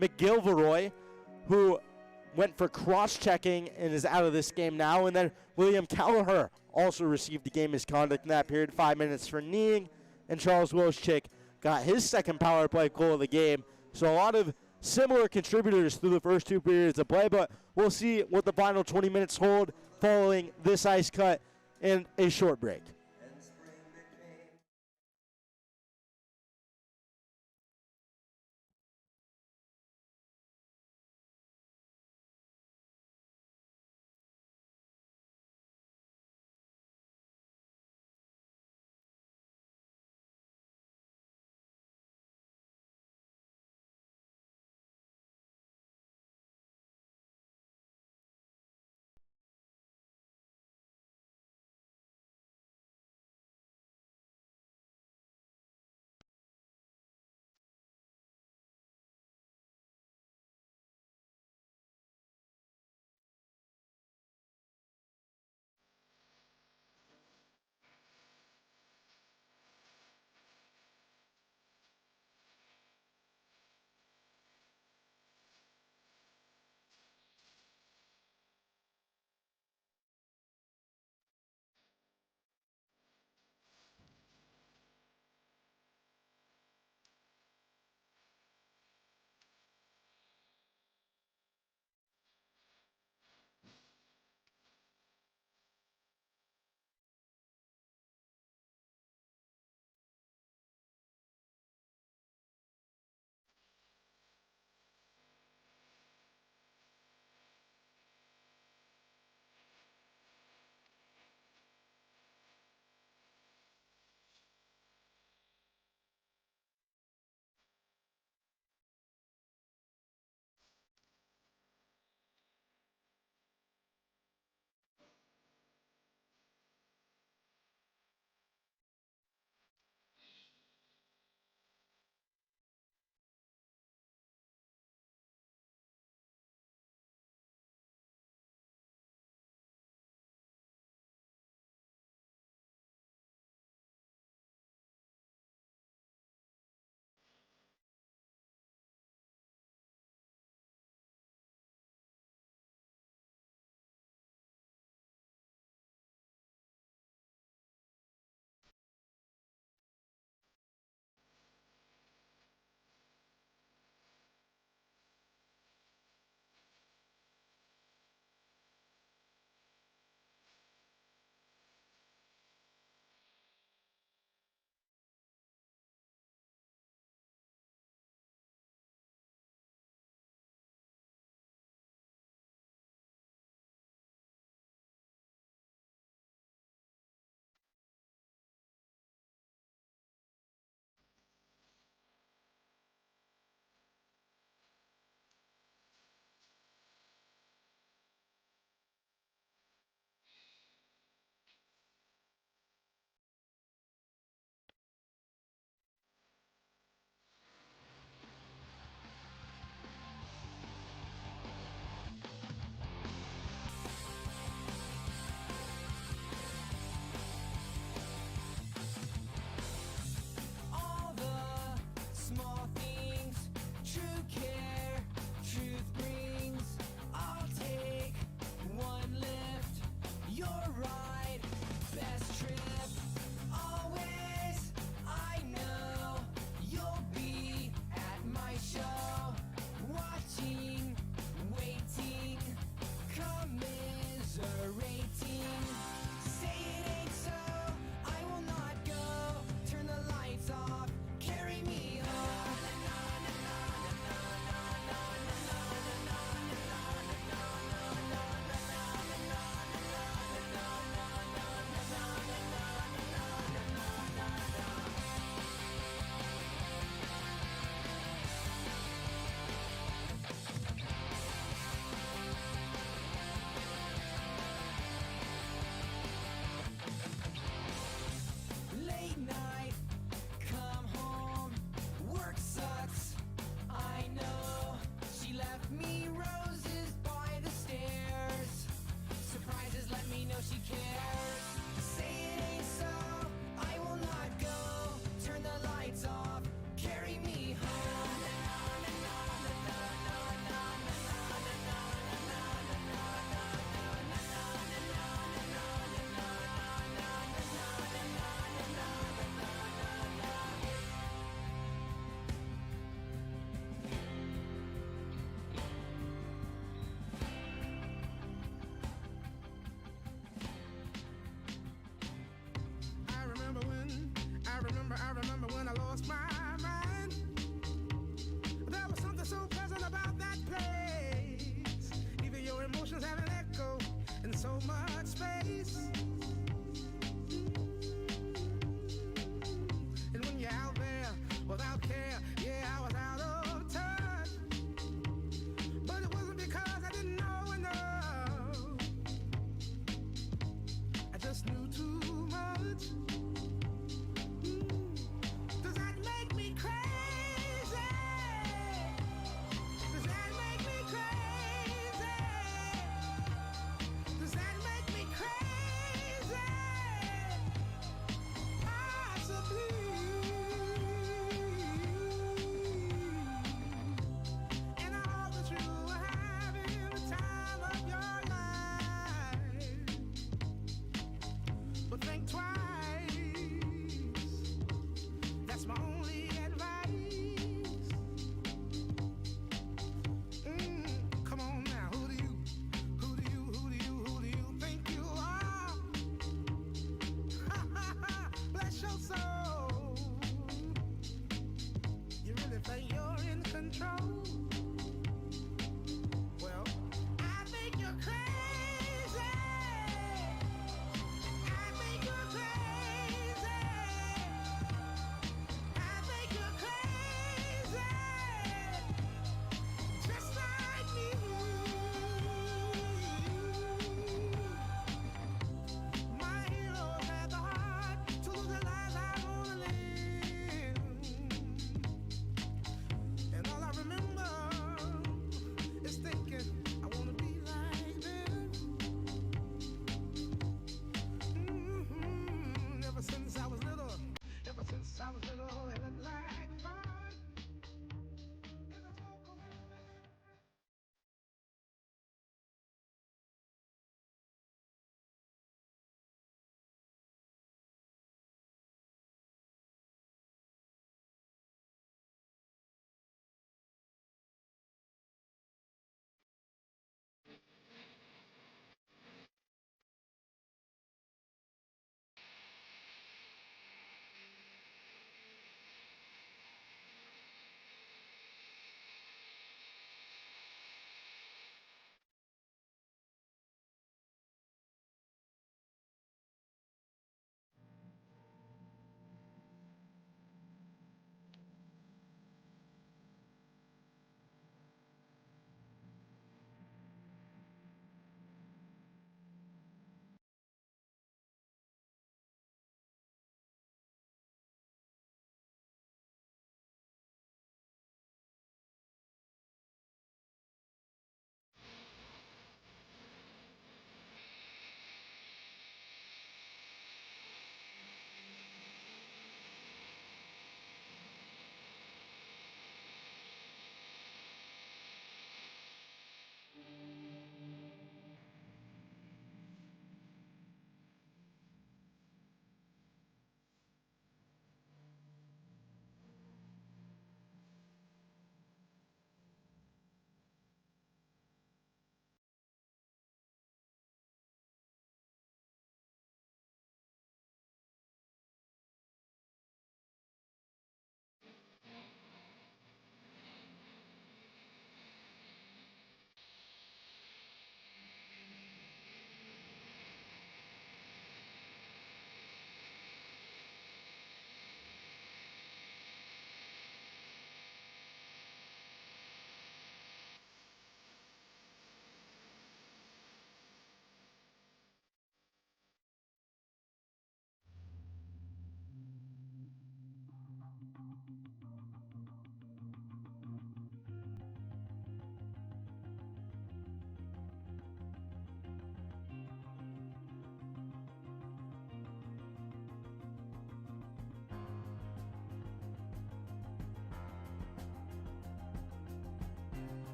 McGilveroy, who went for cross-checking and is out of this game now. And then William Callagher also received a game misconduct in that period, 5 minutes for kneeing. And Charles Wojcik got his second power play goal of the game. So a lot of similar contributors through the first 2 periods of play, but we'll see what the final 20 minutes hold following this ice cut and a short break.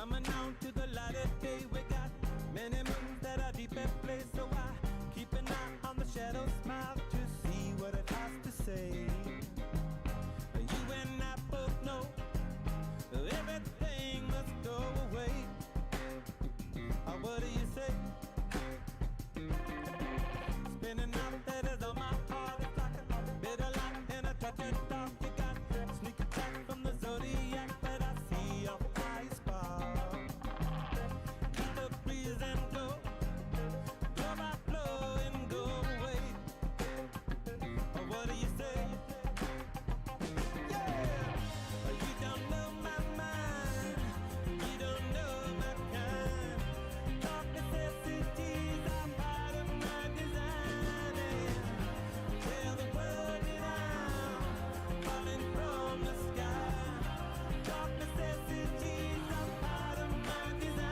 Coming on to the light of day, we got many moons that are deep at play. So I keep an eye on the shadow, smile to see what it has to say. You and I both know everything must go away. What do you say? Spinning out that is on my heart. It's like a bitter light and a touch of dark. You got sneak attack from the zodiac, but I see your eyes spark. Keep the breeze and go, blow by blow and go away. What do you say? Yeah, you don't know my mind, you don't know my kind. Dark necessities are part of my design. Tell the world that I'm falling from the sky. Dark necessities are part of my design.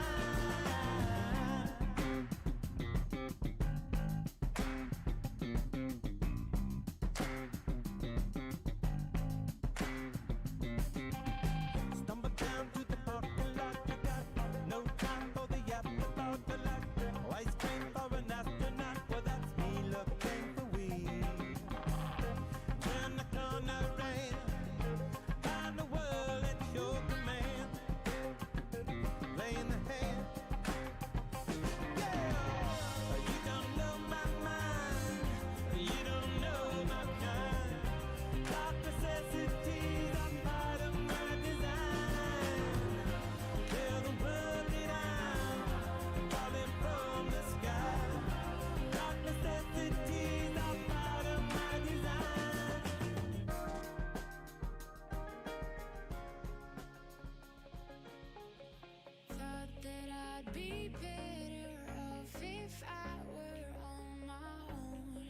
Stumble down to the parking lot. You got no time for the afterthought. The light, ice cream for an astronaut. Well, that's me looking for weed. Turn the corner and find the world at your command. Playing the hand. Yeah, you don't know my mind. You don't know my kind. Dark necessities are part of my design. Tell the world that I'm falling from the sky. Dark necessities are part of my design. Thought that I'd be better off if I were on my own.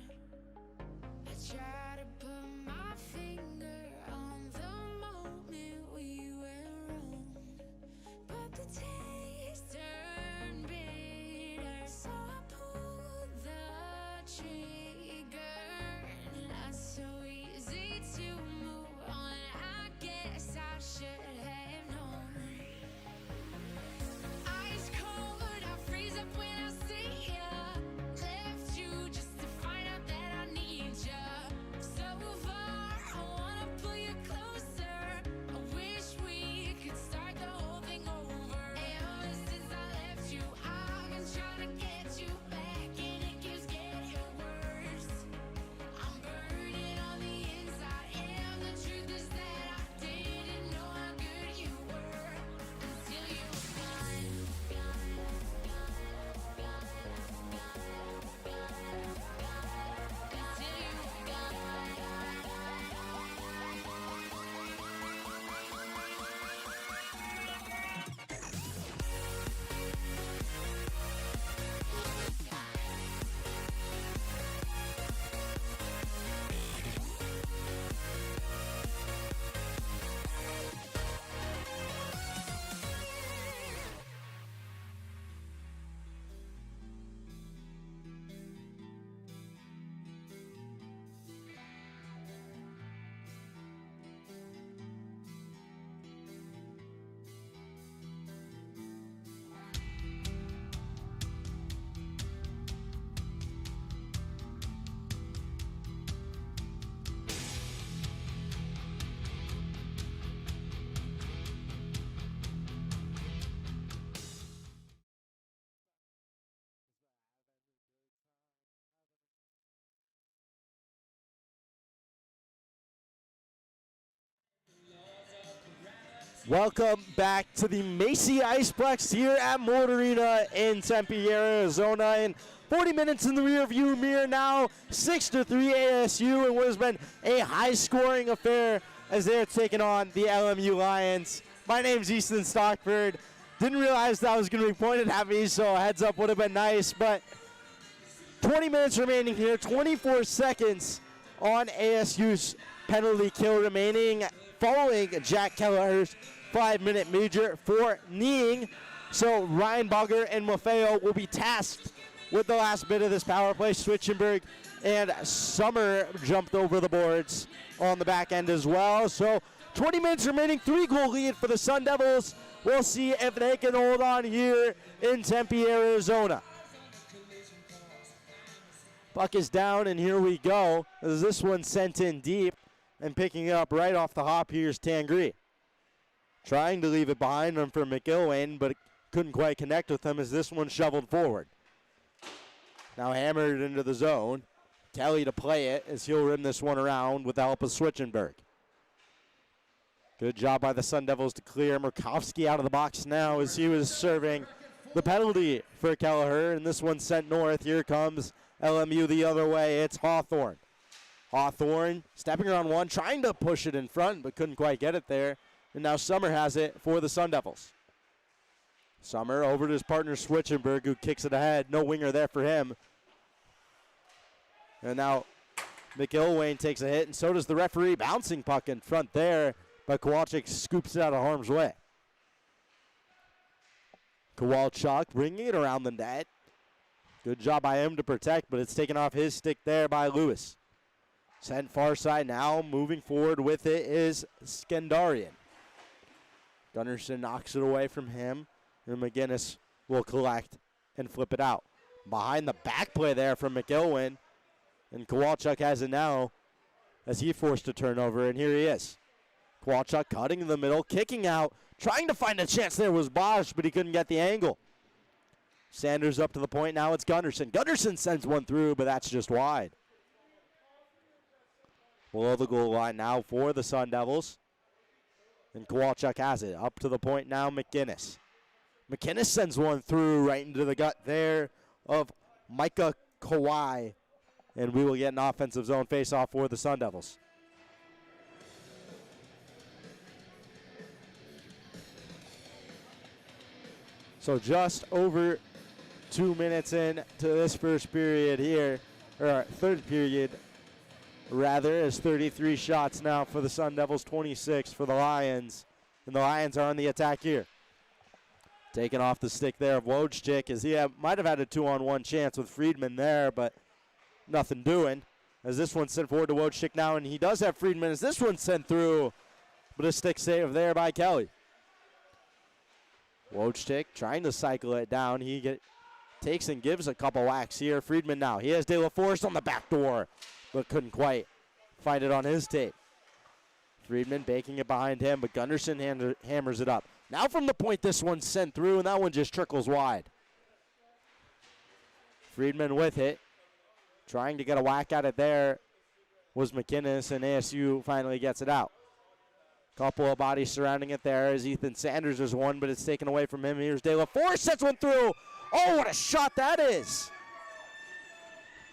I try to put my finger on the moment we went wrong, but the taste turned bitter, so I pulled the trigger. Not so easy to move on. I guess I should have known. Ice cold, I freeze up when I see ya. Left you just to find out that I need ya. So far, I wanna pull you closer. I wish we could start the whole thing over. Ever since I left you, I've been trying to get you back, and it keeps getting worse. I'm burning on the inside, and the truth is that I didn't know how good you were until you were gone. Until you were Welcome back to the Macy Iceplex here at Mold Arena in Tempe, Arizona. And 40 minutes in the rearview mirror now, 6-3 ASU, and what has been a high-scoring affair as they're taking on the LMU Lions. My name's Easton Stockford. Didn't realize that was going to be pointed at me, so a heads up would have been nice. But 20 minutes remaining here, 24 seconds on ASU's penalty kill remaining, following Jack Kelleher's 5-minute major for kneeing. So Ryan Bogger and Maffeo will be tasked with the last bit of this power play. Switchenberg and Summer jumped over the boards on the back end as well. So 20 minutes remaining, 3-goal lead for the Sun Devils We'll see if they can hold on here in Tempe, Arizona. Puck is down, and here we go. As this one sent in deep, and picking it up right off the hop, here's Tangri. Trying to leave it behind him for McIlwain, but couldn't quite connect with him as this one shoveled forward. Now hammered into the zone. Kelly to play it as he'll rim this one around with the help of Switchenberg. Good job by the Sun Devils to clear. Murkowski out of the box now as he was serving the penalty for Kelleher, and this one sent north. Here comes LMU the other way. It's Hawthorne. Hawthorne stepping around one, trying to push it in front, but couldn't quite get it there. And now Summer has it for the Sun Devils. Summer over to his partner Switchenberg, who kicks it ahead. No winger there for him. And now McIlwain takes a hit, and so does the referee. Bouncing puck in front there, but Kowalczyk scoops it out of harm's way. Kowalczyk bringing it around the net. Good job by him to protect, but it's taken off his stick there by Lewis. Sent far side now, moving forward with it is Skandarian. Gunnarsson knocks it away from him, and McGinnis will collect and flip it out. Behind the back play there from McIlwain, and Kowalczyk has it now as he forced a turnover, and here he is. Kowalczyk cutting in the middle, kicking out, trying to find a chance there was Bosch, but he couldn't get the angle. Sanders up to the point, now it's Gunnarsson. Gunnarsson sends one through, but that's just wide. Below the goal line now for the Sun Devils. And Kowalczyk has it. Up to the point now, McGinnis. McGinnis sends one through right into the gut there of Micah Kawhi. And we will get an offensive zone faceoff for the Sun Devils. So just over 2 minutes into this first period here, or third period, rather, as 33 shots now for the Sun Devils, 26 for the Lions. And the Lions are on the attack here. Taking off the stick there of Wojcik, as he might have had a 2-on-1 chance with Friedman there, but nothing doing. As this one's sent forward to Wojcik now, and he does have Friedman as this one's sent through, but a stick save there by Kelly. Wojcik trying to cycle it down. He takes and gives a couple whacks here. Friedman now. He has De La Forest on the back door, but couldn't quite find it on his tape. Friedman baking it behind him, but Gunnarsson hammers it up. Now from the point, this one's sent through, and that one just trickles wide. Friedman with it. Trying to get a whack at it there was McInnes, and ASU finally gets it out. Couple of bodies surrounding it there as Ethan Sanders is one, but it's taken away from him. Here's De La Forest, sets one through. Oh, what a shot that is.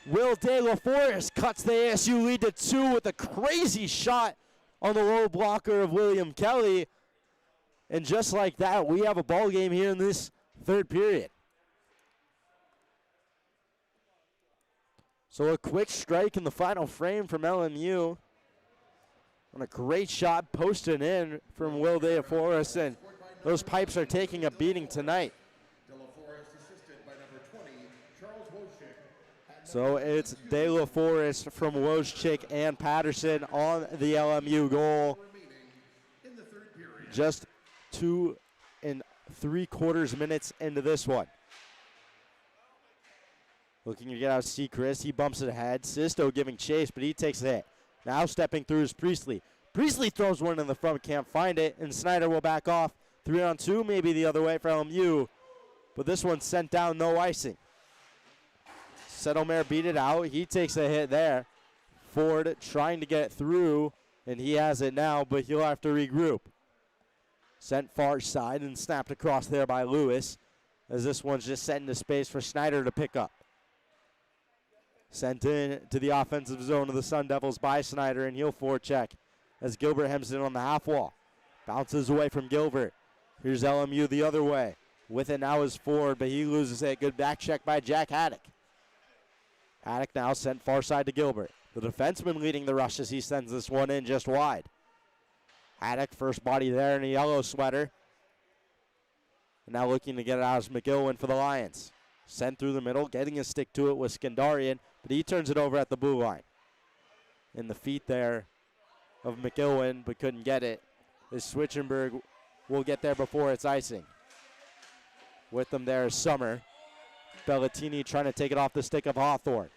Will De La Forest cuts the ASU lead to 2 with a crazy shot on the low blocker of William Kelly. And just like that, we have a ball game here in this third period. So a quick strike in the final frame from LMU. And a great shot posted in from Will De La Forest, and those pipes are taking a beating tonight. So it's De La Forest from Wojcik and Patterson on the LMU goal. Just 2 3/4 minutes into this one. Looking to get out Seacrest. He bumps it ahead. Sisto giving chase, but he takes a hit. Now stepping through is Priestley. Priestley throws one in the front, can't find it, and Snyder will back off. 3-on-2, maybe the other way for LMU. But this one's sent down, no icing. Settlemare beat it out. He takes a hit there. Ford trying to get it through, and he has it now, but he'll have to regroup. Sent far side and snapped across there by Lewis, as this one's just set into space for Snyder to pick up. Sent in to the offensive zone of the Sun Devils by Snyder, and he'll forecheck as Gilbert hems it on the half wall. Bounces away from Gilbert. Here's LMU the other way. With it now is Ford, but he loses it. Good back check by Jack Haddock. Haddock now sent far side to Gilbert. The defenseman leading the rush as he sends this one in just wide. Haddock first body there in a yellow sweater. And now looking to get it out is McGilwin for the Lions. Sent through the middle, getting a stick to it with Skandarian, but he turns it over at the blue line. In the feet there of McGilwin, but couldn't get it, is Switchenberg will get there before it's icing. With them there is Summer. Bellatini trying to take it off the stick of Hawthorne.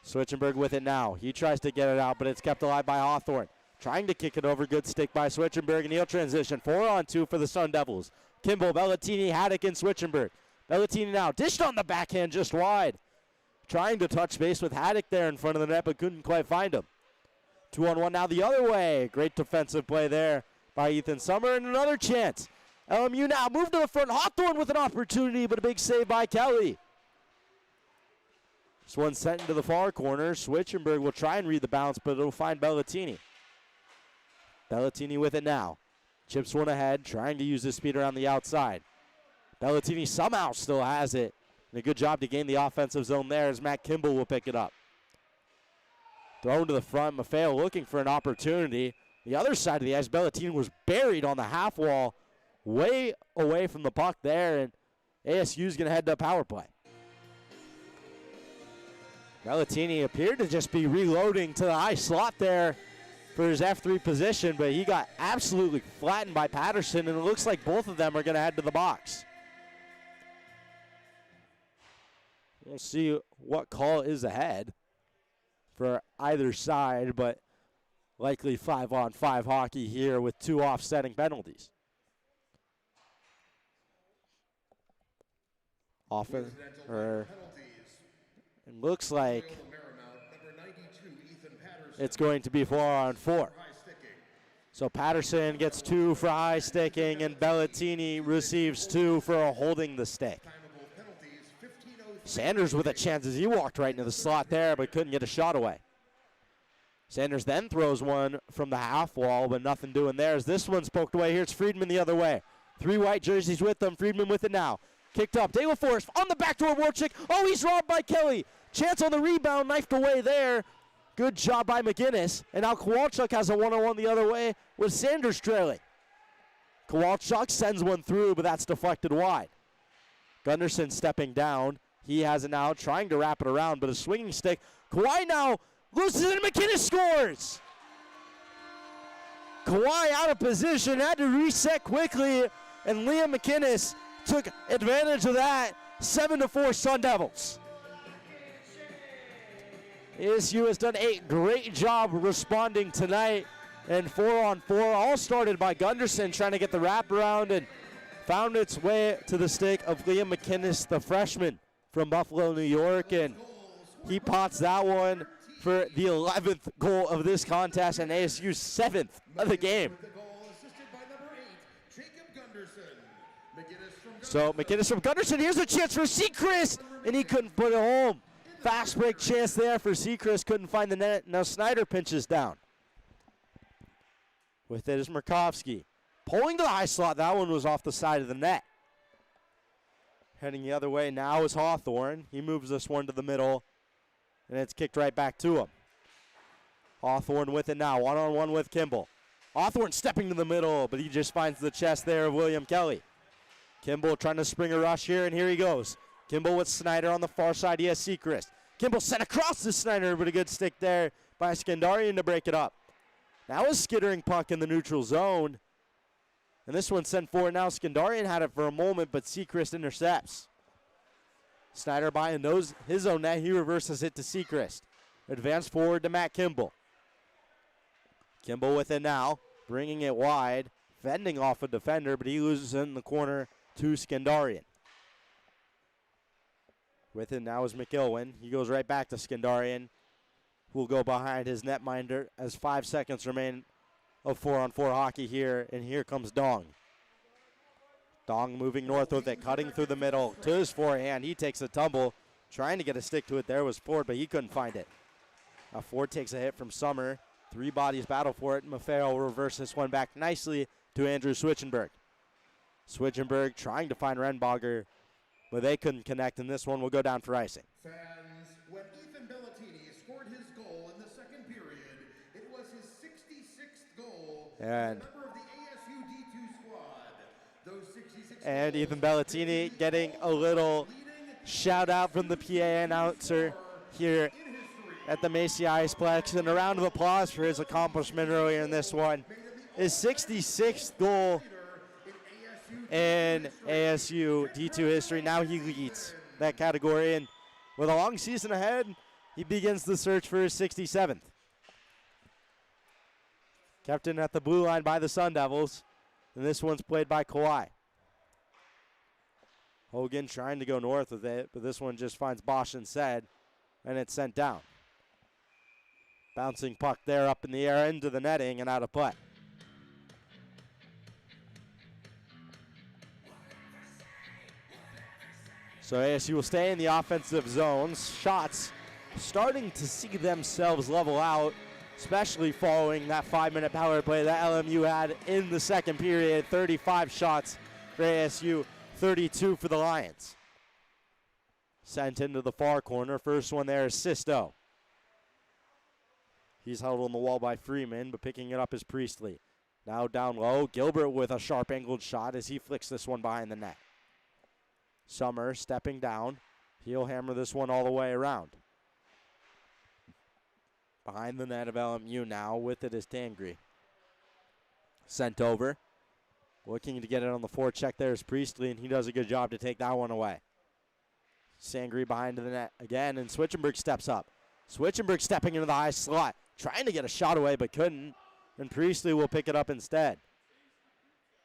Switchenberg with it now. He tries to get it out, but it's kept alive by Hawthorne. Trying to kick it over. Good stick by Switchenberg, and he'll transition. 4-on-2 for the Sun Devils. Kimball, Bellatini, Haddock, and Switchenberg. Bellatini now dished on the backhand just wide. Trying to touch base with Haddock there in front of the net, but couldn't quite find him. 2-on-1 now the other way. Great defensive play there by Ethan Summer, and another chance. LMU now move to the front. Hawthorne with an opportunity, but a big save by Kelly. This one sent into the far corner. Switchenberg will try and read the bounce, but it'll find Bellatini. Bellatini with it now. Chips one ahead, trying to use his speed around the outside. Bellatini somehow still has it. And a good job to gain the offensive zone there as Matt Kimball will pick it up. Thrown to the front. Maffeo looking for an opportunity. The other side of the ice, Bellatini was buried on the half wall, way away from the puck there, and ASU is going to head to a power play. Bellatini appeared to just be reloading to the high slot there for his F3 position, but he got absolutely flattened by Patterson, and it looks like both of them are going to head to the box. We'll see what call is ahead for either side, but likely 5-on-5 hockey here with 2 offsetting penalties. Often, it looks like it's going to be 4-on-4. So Patterson gets 2 for high sticking, and Bellatini receives 2 for holding the stick. Sanders with a chance as he walked right into the slot there, but couldn't get a shot away. Sanders then throws one from the half wall, but nothing doing there as this one's poked away. Here's Friedman the other way. 3 white jerseys with them. Friedman with it now. Kicked up. De La Forest on the backdoor Warchick. Oh, he's robbed by Kelly. Chance on the rebound, knifed away there. Good job by McGinnis. And now Kowalchuk has a 1-on-1 the other way with Sanders trailing. Kowalchuk sends one through, but that's deflected wide. Gunderson stepping down. He has it now, trying to wrap it around, but a swinging stick. Kawhi now loses it, and McGinnis scores. Kawhi out of position, had to reset quickly, and Liam McGinnis took advantage of that. 7-4 Sun Devils. ASU has done a great job responding tonight, and 4-on-4, all started by Gunderson trying to get the wraparound and found its way to the stick of Liam McGinnis, the freshman from Buffalo, New York, and he pots that one for the 11th goal of this contest and ASU's 7th of the game. So McGinnis from Gunderson, here's a chance for Seacrest, and he couldn't put it home. Fast break chance there for Seacrest, couldn't find the net. Now Snyder pinches down. With it is Murkowski. Pulling to the high slot, that one was off the side of the net. Heading the other way now is Hawthorne. He moves this one to the middle, and it's kicked right back to him. Hawthorne with it now, 1-on-1 with Kimball. Hawthorne stepping to the middle, but he just finds the chest there of William Kelly. Kimball trying to spring a rush here, and here he goes. Kimball with Snyder on the far side. He has Seacrest. Kimball sent across to Snyder, but a good stick there by Skandarian to break it up. Now a skittering puck in the neutral zone. And this one sent forward now. Skandarian had it for a moment, but Seacrest intercepts. Snyder behind his own net. He reverses it to Seacrest. Advance forward to Matt Kimball. Kimball with it now, bringing it wide, fending off a defender, but he loses it in the corner to Skandarian. With it now is McIlwain. He goes right back to Skandarian, who will go behind his netminder as 5 seconds remain of 4-on-4 hockey here, and here comes Dong. Dong moving north with it, cutting through the middle to his forehand. He takes a tumble, trying to get a stick to it. There was Ford, but he couldn't find it. Now Ford takes a hit from Summer. 3 bodies battle for it. Maffeo will reverse this one back nicely to Andrew Switchenberg. Switchenberg trying to find Renbaugher, but they couldn't connect, and this one will go down for icing. Fans, when Ethan Bellatini scored his goal in the second period, it was his 66th goal as a And member of the ASU D2 squad. Those 66 And goals Ethan Bellatini getting a little shout out from the PA announcer here at the Macy Iceplex, and a round of applause for his accomplishment earlier in this one. his 66th goal in ASU D2 history. Now he leads that category, and with a long season ahead, he begins the search for his 67th. Captain at the blue line by the Sun Devils, and this one's played by Kawhi. Hogan trying to go north with it, but this one just finds Bosch instead, and it's sent down. Bouncing puck there up in the air into the netting and out of play. So ASU will stay in the offensive zones. Shots starting to see themselves level out, especially following that 5-minute power play that LMU had in the second period. 35 shots for ASU, 32 for the Lions. Sent into the far corner. First one there is Sisto. He's held on the wall by Freeman, but picking it up is Priestley. Now down low, Gilbert with a sharp angled shot as he flicks this one behind the net. Summer stepping down. He'll hammer this one all the way around. Behind the net of LMU now, with it is Tangri. Sent over. Looking to get it on the forecheck there is Priestley, and he does a good job to take that one away. Sangri behind the net again, and Switchenberg steps up. Switchenberg stepping into the high slot, trying to get a shot away but couldn't, and Priestley will pick it up instead.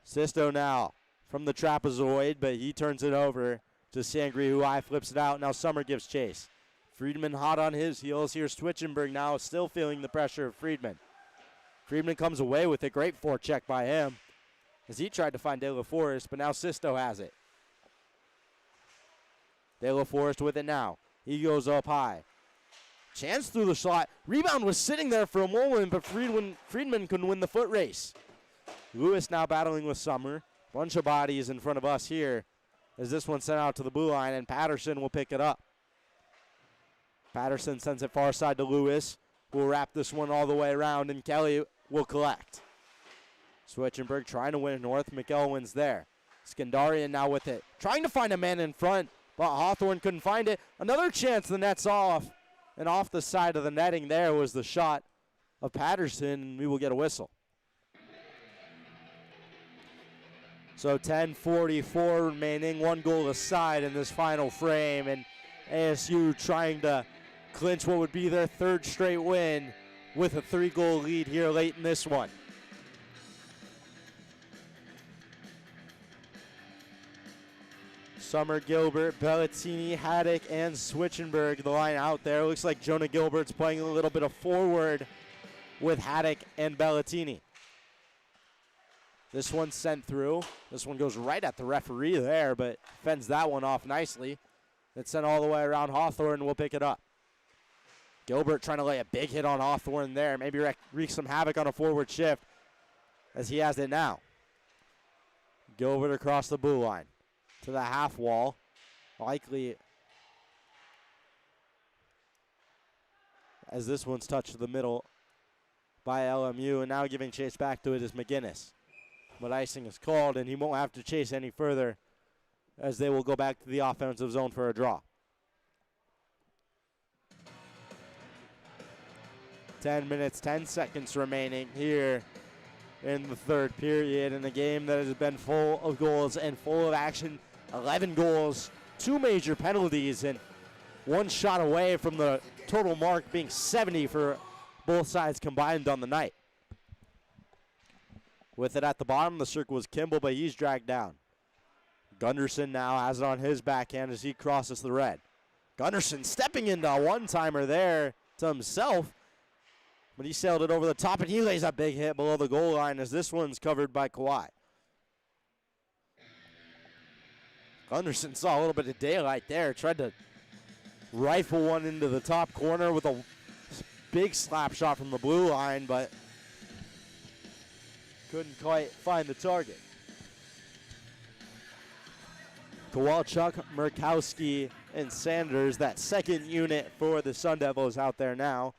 Sisto now from the trapezoid, but he turns it over to Sangri, who high flips it out. Now Summer gives chase. Friedman hot on his heels. Here's Switchenberg now, still feeling the pressure of Friedman. Friedman comes away with a great forecheck by him as he tried to find De La Forest, but now Sisto has it. De La Forest with it now. He goes up high. Chance through the slot. Rebound was sitting there for a moment, but Friedman couldn't win the foot race. Lewis now battling with Summer. Bunch of bodies in front of us here as this one sent out to the blue line, and Patterson will pick it up. Patterson sends it far side to Lewis, who will wrap this one all the way around, and Kelly will collect. Switchenberg trying to win north. McElwain's there. Skandarian now with it. Trying to find a man in front, but Hawthorne couldn't find it. Another chance, the net's off. And off the side of the netting there was the shot of Patterson, and we will get a whistle. So 10:44 remaining, 1 goal aside in this final frame, and ASU trying to clinch what would be their 3rd straight win with a 3-goal lead here late in this one. Summer, Gilbert, Bellatini, Haddock, and Switchenberg, the line out there. Looks like Jonah Gilbert's playing a little bit of forward with Haddock and Bellatini. This one's sent through. This one goes right at the referee there, but fends that one off nicely. It's sent all the way around Hawthorne, and we'll pick it up. Gilbert trying to lay a big hit on Hawthorne there. Maybe wreak some havoc on a forward shift as he has it now. Gilbert across the blue line to the half wall. Likely as this one's touched to the middle by LMU, and now giving chase back to it is McGinnis. But icing is called, and he won't have to chase any further as they will go back to the offensive zone for a draw. 10 minutes, 10 seconds remaining here in the 3rd period in a game that has been full of goals and full of action. 11 goals, 2 major penalties, and 1 shot away from the total mark being 70 for both sides combined on the night. With it at the bottom, the circle was Kimball, but he's dragged down. Gunderson now has it on his backhand as he crosses the red. Gunderson stepping into a one-timer there to himself, but he sailed it over the top, and he lays a big hit below the goal line as this one's covered by Kawhi. Gunderson saw a little bit of daylight there, tried to rifle one into the top corner with a big slap shot from the blue line, but couldn't quite find the target. Kowalchuk, Murkowski, and Sanders, that second unit for the Sun Devils out there now.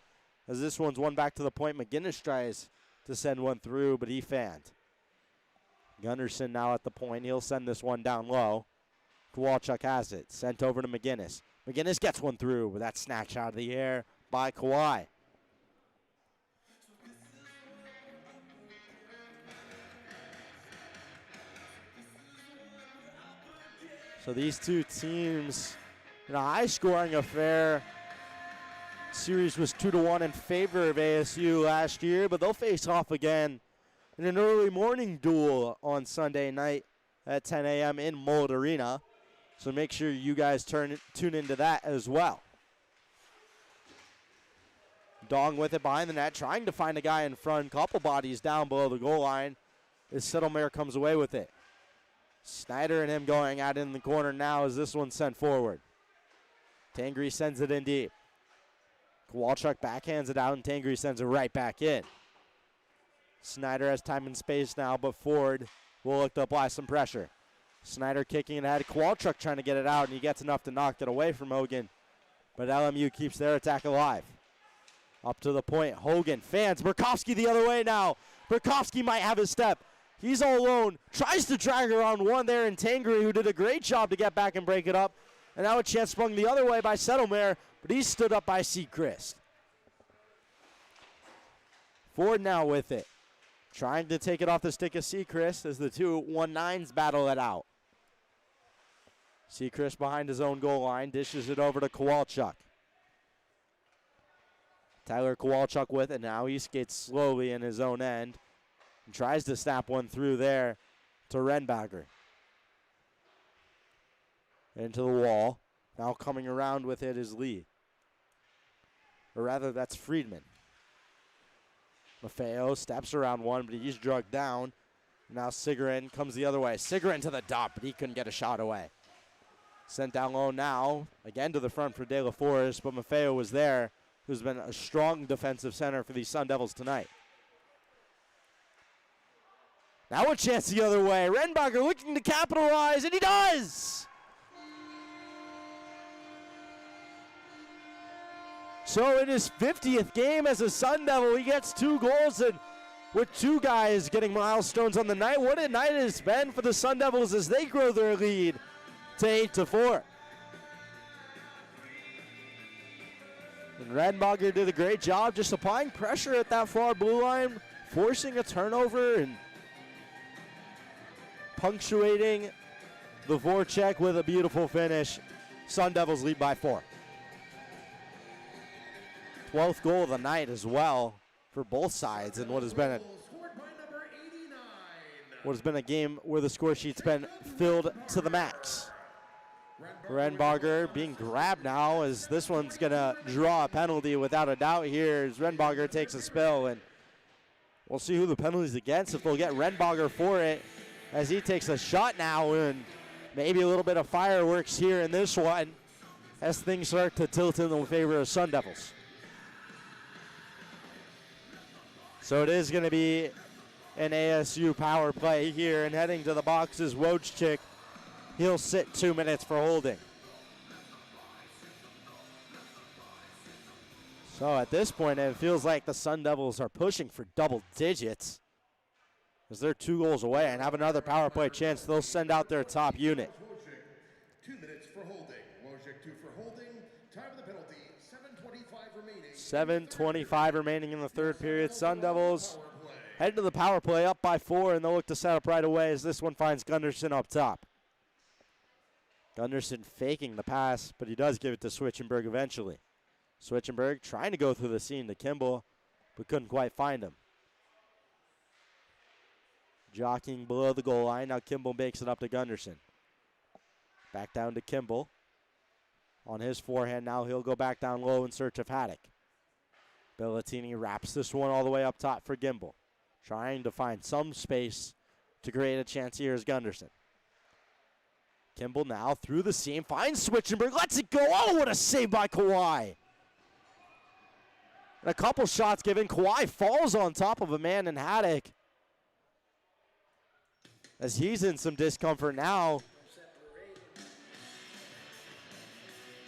As this one's one back to the point, McGinnis tries to send one through, but he fanned. Gunderson now at the point. He'll send this one down low. Kowalchuk has it. Sent over to McGinnis. McGinnis gets one through, but that's snatched out of the air by Kawhi. So these two teams in a high-scoring affair. Series was 2-1 in favor of ASU last year, but they'll face off again in an early morning duel on Sunday night at 10 a.m. in Mullet Arena. So make sure you guys tune into that as well. Dong with it behind the net, trying to find a guy in front. Couple bodies down below the goal line as Settlemare comes away with it. Snyder and him going at it in the corner now as this one's sent forward. Tangri sends it in deep. Kowalchuk backhands it out, and Tangri sends it right back in. Snyder has time and space now, but Ford will look to apply some pressure. Snyder kicking it ahead. Kowalchuk trying to get it out, and he gets enough to knock it away from Hogan. But LMU keeps their attack alive. Up to the point, Hogan fans. Burkowski the other way now. Burkowski might have his step. He's all alone. Tries to drag around one there, and Tangri, who did a great job to get back and break it up. And now a chance sprung the other way by Settlemare, but he's stood up by Seacrest. Ford now with it. Trying to take it off the stick of Seacrest as the two 1-9s battle it out. Seacrest behind his own goal line, dishes it over to Kowalchuk. Tyler Kowalchuk with it now. He skates slowly in his own end and tries to snap one through there to Renbacher. Into the wall. Now coming around with it is Lee. Or rather, that's Friedman. Maffeo steps around one, but he's drugged down. Now Sigarin comes the other way. Sigarin to the dot, but he couldn't get a shot away. Sent down low now. Again to the front for De La Forest, but Maffeo was there, who's been a strong defensive center for these Sun Devils tonight. Now a chance the other way. Renbacher looking to capitalize, and he does! So in his 50th game as a Sun Devil, he gets 2 goals, and with 2 guys getting milestones on the night. What a night it has been for the Sun Devils as they grow their lead to 8-4. And Renbacher did a great job just applying pressure at that far blue line, forcing a turnover and punctuating the forecheck with a beautiful finish. Sun Devils lead by 4. 12th goal of the night as well for both sides, and what has been a game where the score sheet's been filled to the max. Renbacher being grabbed now as this one's gonna draw a penalty without a doubt here as Renbacher takes a spill, and we'll see who the penalty's against, if they'll get Renbacher for it as he takes a shot now, and maybe a little bit of fireworks here in this one as things start to tilt in the favor of Sun Devils. So it is going to be an ASU power play here, and heading to the box is Wojcik. He'll sit 2 minutes for holding. So at this point, it feels like the Sun Devils are pushing for double digits as they're 2 goals away and have another power play chance. They'll send out their top unit. 2 minutes for holding. Wojcik 2 for holding. Time of the penalty, 7:25 remaining. 7:25 remaining in the third period. Sun Devils head to the power play up by 4, and they'll look to set up right away as this one finds Gunderson up top. Gunderson faking the pass, but he does give it to Switchenberg eventually. Switchenberg trying to go through the seam to Kimball, but couldn't quite find him. Jockeying below the goal line. Now Kimball makes it up to Gunderson. Back down to Kimball. On his forehand now, he'll go back down low in search of Haddock. Bellatini wraps this one all the way up top for Gimbel. Trying to find some space to create a chance here is Gunderson. Kimball now through the seam, finds Switchenberg, lets it go. Oh, what a save by Kawhi. And a couple shots given. Kawhi falls on top of a man in Haddock as he's in some discomfort now.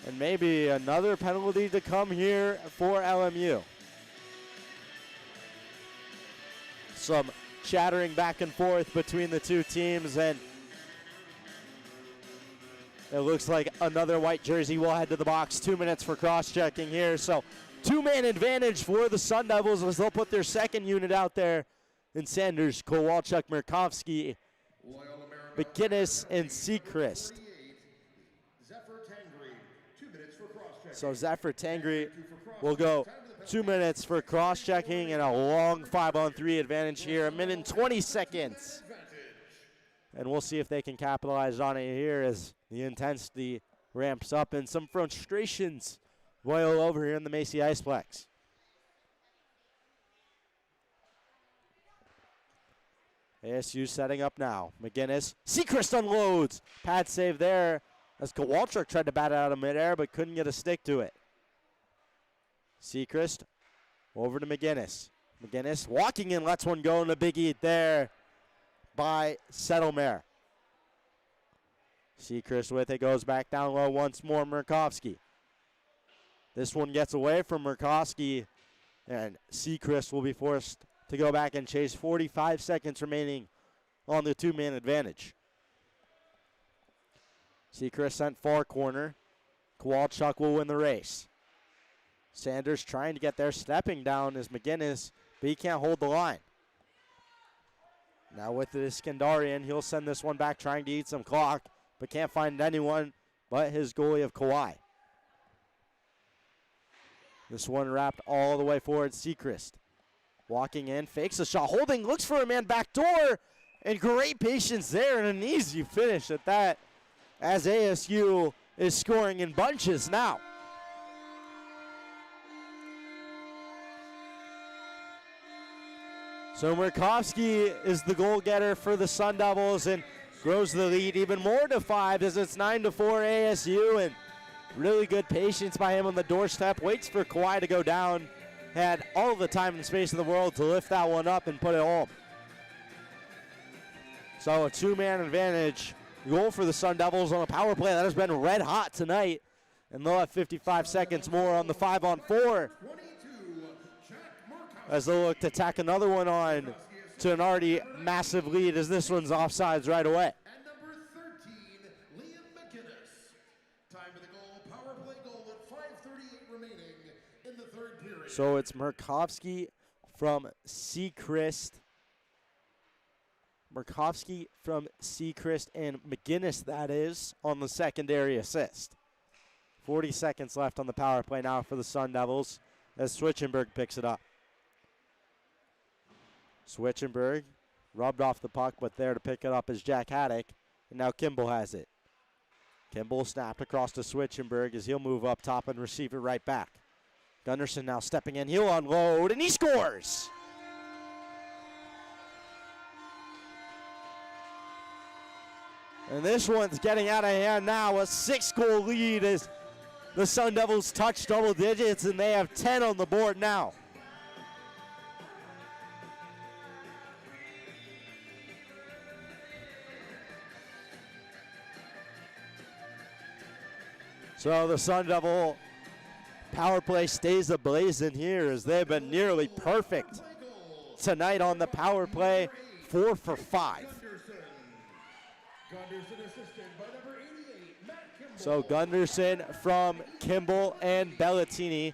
And maybe another penalty to come here for LMU. Some chattering back and forth between the two teams, and it looks like another white jersey will head to the box. 2 minutes for cross-checking here. So 2-man advantage for the Sun Devils as they'll put their second unit out there in Sanders, Kowalchuk, Murkowski, McGinnis, and Seacrest. So Zephyr Tangri will go 2 minutes for cross-checking and a long 5-on-3 advantage here, 1 minute and 20 seconds. And we'll see if they can capitalize on it here as the intensity ramps up and some frustrations boil over here in the Macy Iceplex. ASU setting up now. McGinnis. Seacrest unloads. Pad save there as Kowalczyk tried to bat it out of midair but couldn't get a stick to it. Seacrest over to McGinnis. McGinnis walking in, lets one go, and a big eat there by Settlemare. Seacrest with it, goes back down low once more. Murkowski. This one gets away from Murkowski, and Seacrest will be forced to go back and chase. 45 seconds remaining on the 2-man advantage. Seacrest sent far corner. Kowalczyk will win the race. Sanders trying to get there, stepping down is McGinnis, but he can't hold the line. Now with the Iskandarian, he'll send this one back, trying to eat some clock, but can't find anyone but his goalie of Kawhi. This one wrapped all the way forward. Seacrest walking in, fakes a shot, holding, looks for a man back door, and great patience there and an easy finish at that as ASU is scoring in bunches now. So Murkowski is the goal getter for the Sun Devils and grows the lead even more to 5 as it's 9-4 ASU, and really good patience by him on the doorstep. Waits for Kawhi to go down. Had all the time and space in the world to lift that one up and put it home. So a 2-man advantage. Goal for the Sun Devils on a power play that has been red hot tonight. And they'll have 55 seconds more on the 5-on-4 as they'll look to tack another one on to an already massive lead as this one's offsides right away. And number 13, Liam McGinnis. Time of the goal, power play goal at 5:38 remaining in the third period. So it's Murkowski from Seacrest. Murkowski from Seacrest and McGinnis, that is, on the secondary assist. 40 seconds left on the power play now for the Sun Devils as Switchenberg picks it up. Switchenberg rubbed off the puck, but there to pick it up is Jack Haddock, and now Kimball has it. Kimball snapped across to Switchenberg as he'll move up top and receive it right back. Gunderson now stepping in, he'll unload, and he scores! And this one's getting out of hand now, a 6-goal lead as the Sun Devils touch double digits, and they have 10 on the board now. So the Sun Devil power play stays ablazing here as they've been nearly perfect tonight on the power play, 4 for 5. Gunderson assisted by number 88, Matt Kimball. So Gunderson from Kimball and Bellatini.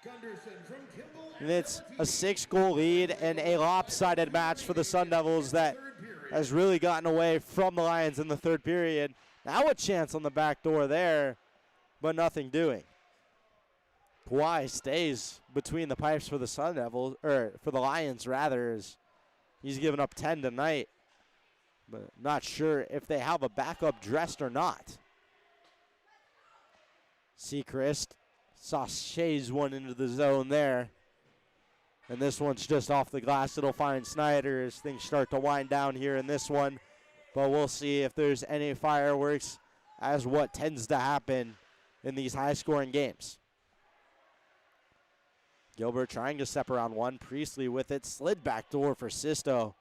Gunderson from Kimball And it's a 6-goal lead and a lopsided match for the Sun Devils that has really gotten away from the Lions in the third period. Now a chance on the back door there, but nothing doing. Kawhi stays between the pipes for the Sun Devils, or for the Lions rather, as he's given up 10 tonight. But not sure if they have a backup dressed or not. Seacrest sachets one into the zone there. And this one's just off the glass. It'll find Snyder as things start to wind down here in this one. But we'll see if there's any fireworks, as what tends to happen in these high-scoring games. Gilbert trying to step around one. Priestley with it. Slid back door for Sisto,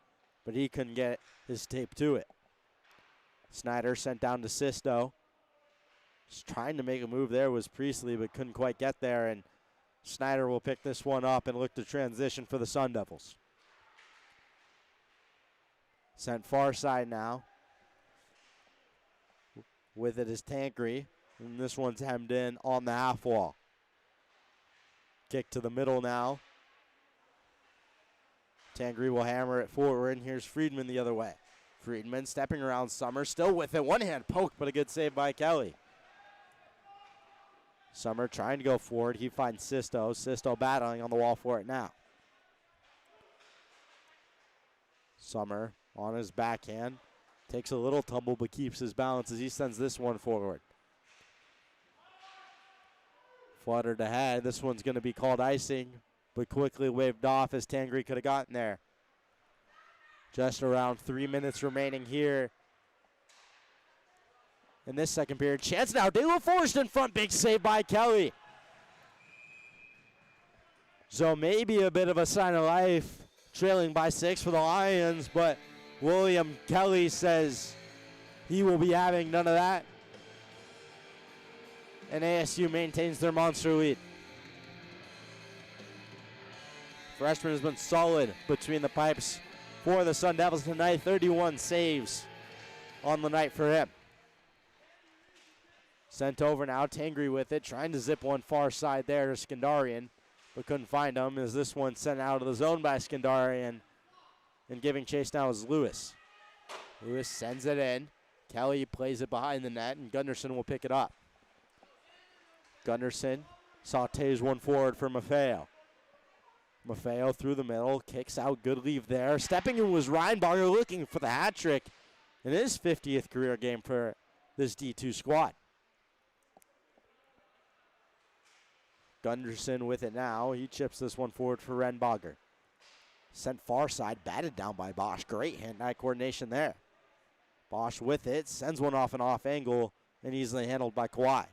but he couldn't get his tape to it. Snyder sent down to Sisto. Just trying to make a move there was Priestley, but couldn't quite get there. And Snyder will pick this one up and look to transition for the Sun Devils. Sent far side now. With it is Tancredi. And this one's hemmed in on the half wall. Kick to the middle now. Tancredi will hammer it forward, and here's Friedman the other way. Friedman stepping around Summers, still with it. One hand poke, but a good save by Kelly. Summer trying to go forward. He finds Sisto. Sisto battling on the wall for it now. Summer on his backhand. Takes a little tumble but keeps his balance as he sends this one forward. Fluttered ahead. This one's going to be called icing, but quickly waved off as Tangri could have gotten there. Just around 3 minutes remaining here in this second period. Chance now. De La Forest in front. Big save by Kelly. So maybe a bit of a sign of life, trailing by 6 for the Lions, but William Kelly says he will be having none of that. And ASU maintains their monster lead. Freshman has been solid between the pipes for the Sun Devils tonight. 31 saves on the night for him. Sent over now, Tangri with it, trying to zip one far side there to Skandarian, but couldn't find him as this one sent out of the zone by Skandarian. And giving chase now is Lewis. Lewis sends it in. Kelly plays it behind the net, and Gunderson will pick it up. Gunderson sautés one forward for Maffeo. Maffeo through the middle, kicks out, good leave there. Stepping in was Reinbarger looking for the hat trick in his 50th career game for this D2 squad. Gunderson with it now. He chips this one forward for Renbarger. Sent far side, batted down by Bosch. Great hand-eye coordination there. Bosch with it, sends one off an off angle, and easily handled by Kawhi.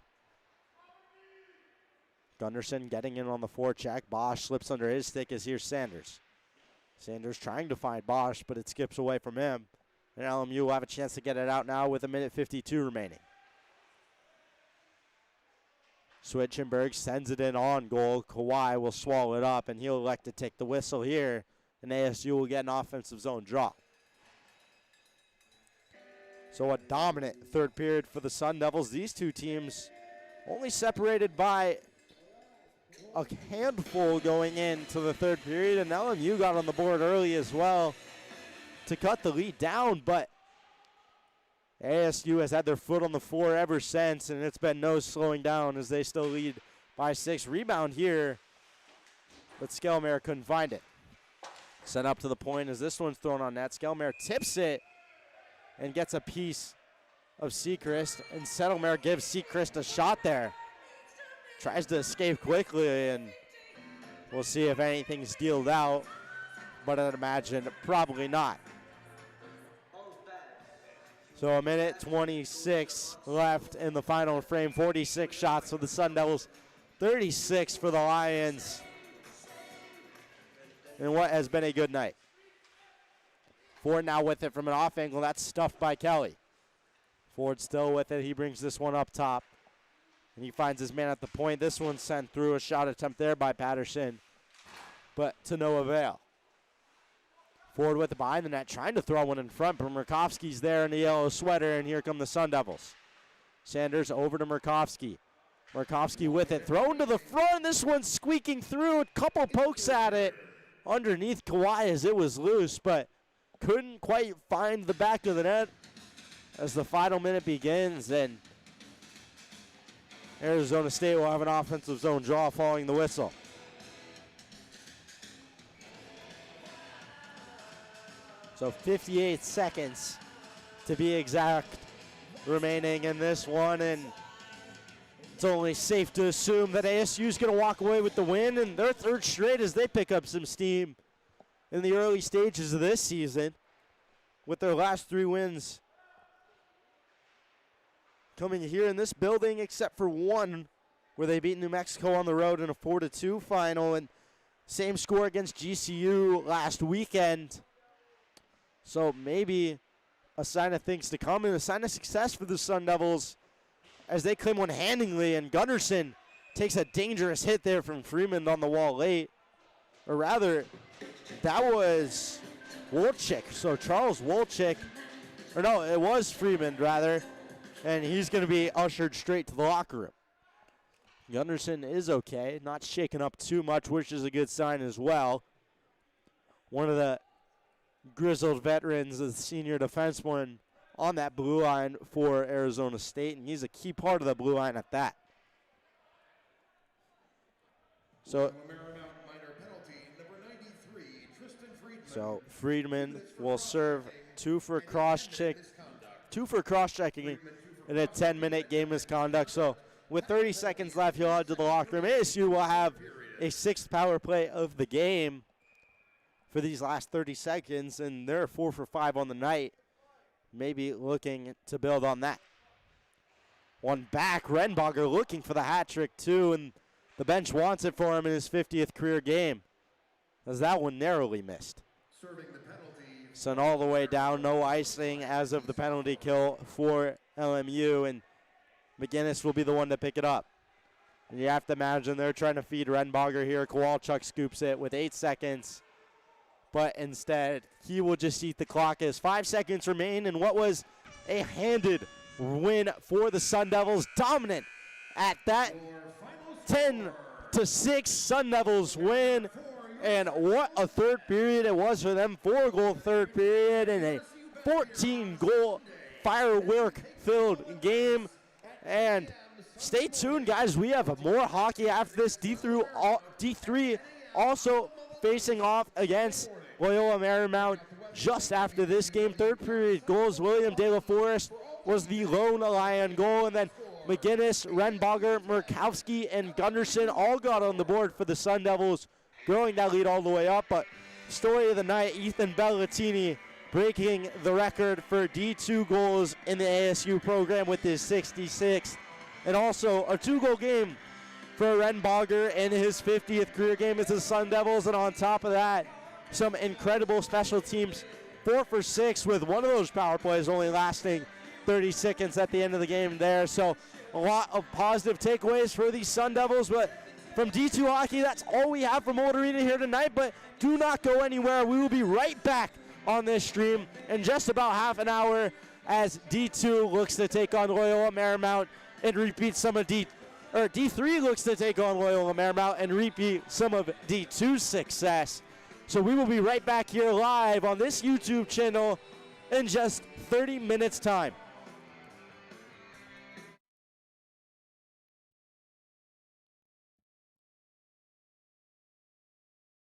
Gunderson getting in on the forecheck. Bosch slips under his stick as here's Sanders. Sanders trying to find Bosch, but it skips away from him. And LMU will have a chance to get it out now with 1:52 remaining. Switchenberg sends it in on goal. Kawhi will swallow it up, and he'll elect to take the whistle here. And ASU will get an offensive zone draw. So a dominant third period for the Sun Devils. These two teams only separated by a handful going into the third period, and LMU got on the board early as well to cut the lead down, but ASU has had their foot on the floor ever since, and it's been no slowing down as they still lead by 6. Rebound here, but Skelmare couldn't find it. Sent up to the point as this one's thrown on net. Skelmare tips it and gets a piece of Sechrist, and Settlemare gives Sechrist a shot there. Tries to escape quickly, and we'll see if anything's dealed out, but I'd imagine probably not. So 1:26 left in the final frame. 46 shots for the Sun Devils, 36 for the Lions. And what has been a good night. Ford now with it from an off angle. That's stuffed by Kelly. Ford still with it. He brings this one up top. And he finds his man at the point. This one sent through. A shot attempt there by Patterson, but to no avail. Ford with it behind the net, trying to throw one in front, but Murkowski's there in the yellow sweater, and here come the Sun Devils. Sanders over to Murkowski. Murkowski with it, thrown to the front. This one's squeaking through. A couple pokes at it underneath Kawhi as it was loose, but couldn't quite find the back of the net as the final minute begins, and Arizona State will have an offensive zone draw following the whistle. So 58 seconds to be exact remaining in this one, and it's only safe to assume that ASU is going to walk away with the win, and their third straight as they pick up some steam in the early stages of this season with their last 3 wins coming here in this building, except for one where they beat New Mexico on the road in a 4-2 final, and same score against GCU last weekend. So maybe a sign of things to come and a sign of success for the Sun Devils as they claim one handingly, and Gunderson takes a dangerous hit there from Freeman on the wall late. Or rather, that was Wolchik. So Charles Wolchik, or no, it was Freeman rather, and he's going to be ushered straight to the locker room. Gunderson is okay, not shaken up too much, which is a good sign as well. One of the grizzled veterans, the senior defenseman on that blue line for Arizona State, and he's a key part of the blue line at that. So, Minor penalty, number 93, Tristan Friedman. so Friedman will serve two for cross-checking in a 10-minute game misconduct. So with 30 seconds left, he'll head to the locker room. ASU will have a 6th power play of the game for these last 30 seconds, and they're 4 for 5 on the night. Maybe looking to build on that. One back, Renbacher looking for the hat trick too, and the bench wants it for him in his 50th career game, as that one narrowly missed. Serving the penalty. Sent all the way down, no icing as of the penalty kill for LMU, and McGinnis will be the one to pick it up. And you have to imagine they're trying to feed Renbacher here. Kowalchuk scoops it with 8 seconds, but instead he will just eat the clock as 5 seconds remain in what was a handed win for the Sun Devils. Dominant at that. 10-6 Sun Devils win. And what a third period it was for them. 4-goal third period and a 14-goal firework-filled game. And stay tuned, guys. We have more hockey after this. D3 also facing off against Loyola Marymount just after this game. Third period goals, William De La Forest was the lone Lion goal. And then McGinnis, Renbacher, Murkowski, and Gunderson all got on the board for the Sun Devils, growing that lead all the way up. But story of the night, Ethan Bellatini breaking the record for D2 goals in the ASU program with his 66th. And also a 2-goal game for Renbacher in his 50th career game as the Sun Devils. And on top of that, some incredible special teams, 4 for 6 with one of those power plays only lasting 30 seconds at the end of the game there. So a lot of positive takeaways for the Sun Devils. But from D2 Hockey, that's all we have from Old Arena here tonight. But do not go anywhere. We will be right back on this stream in just about half an hour as D2 looks to take on Loyola Marymount and repeat some of D3 looks to take on Loyola Marymount and repeat some of D2's success. So we will be right back here live on this YouTube channel in just 30 minutes time.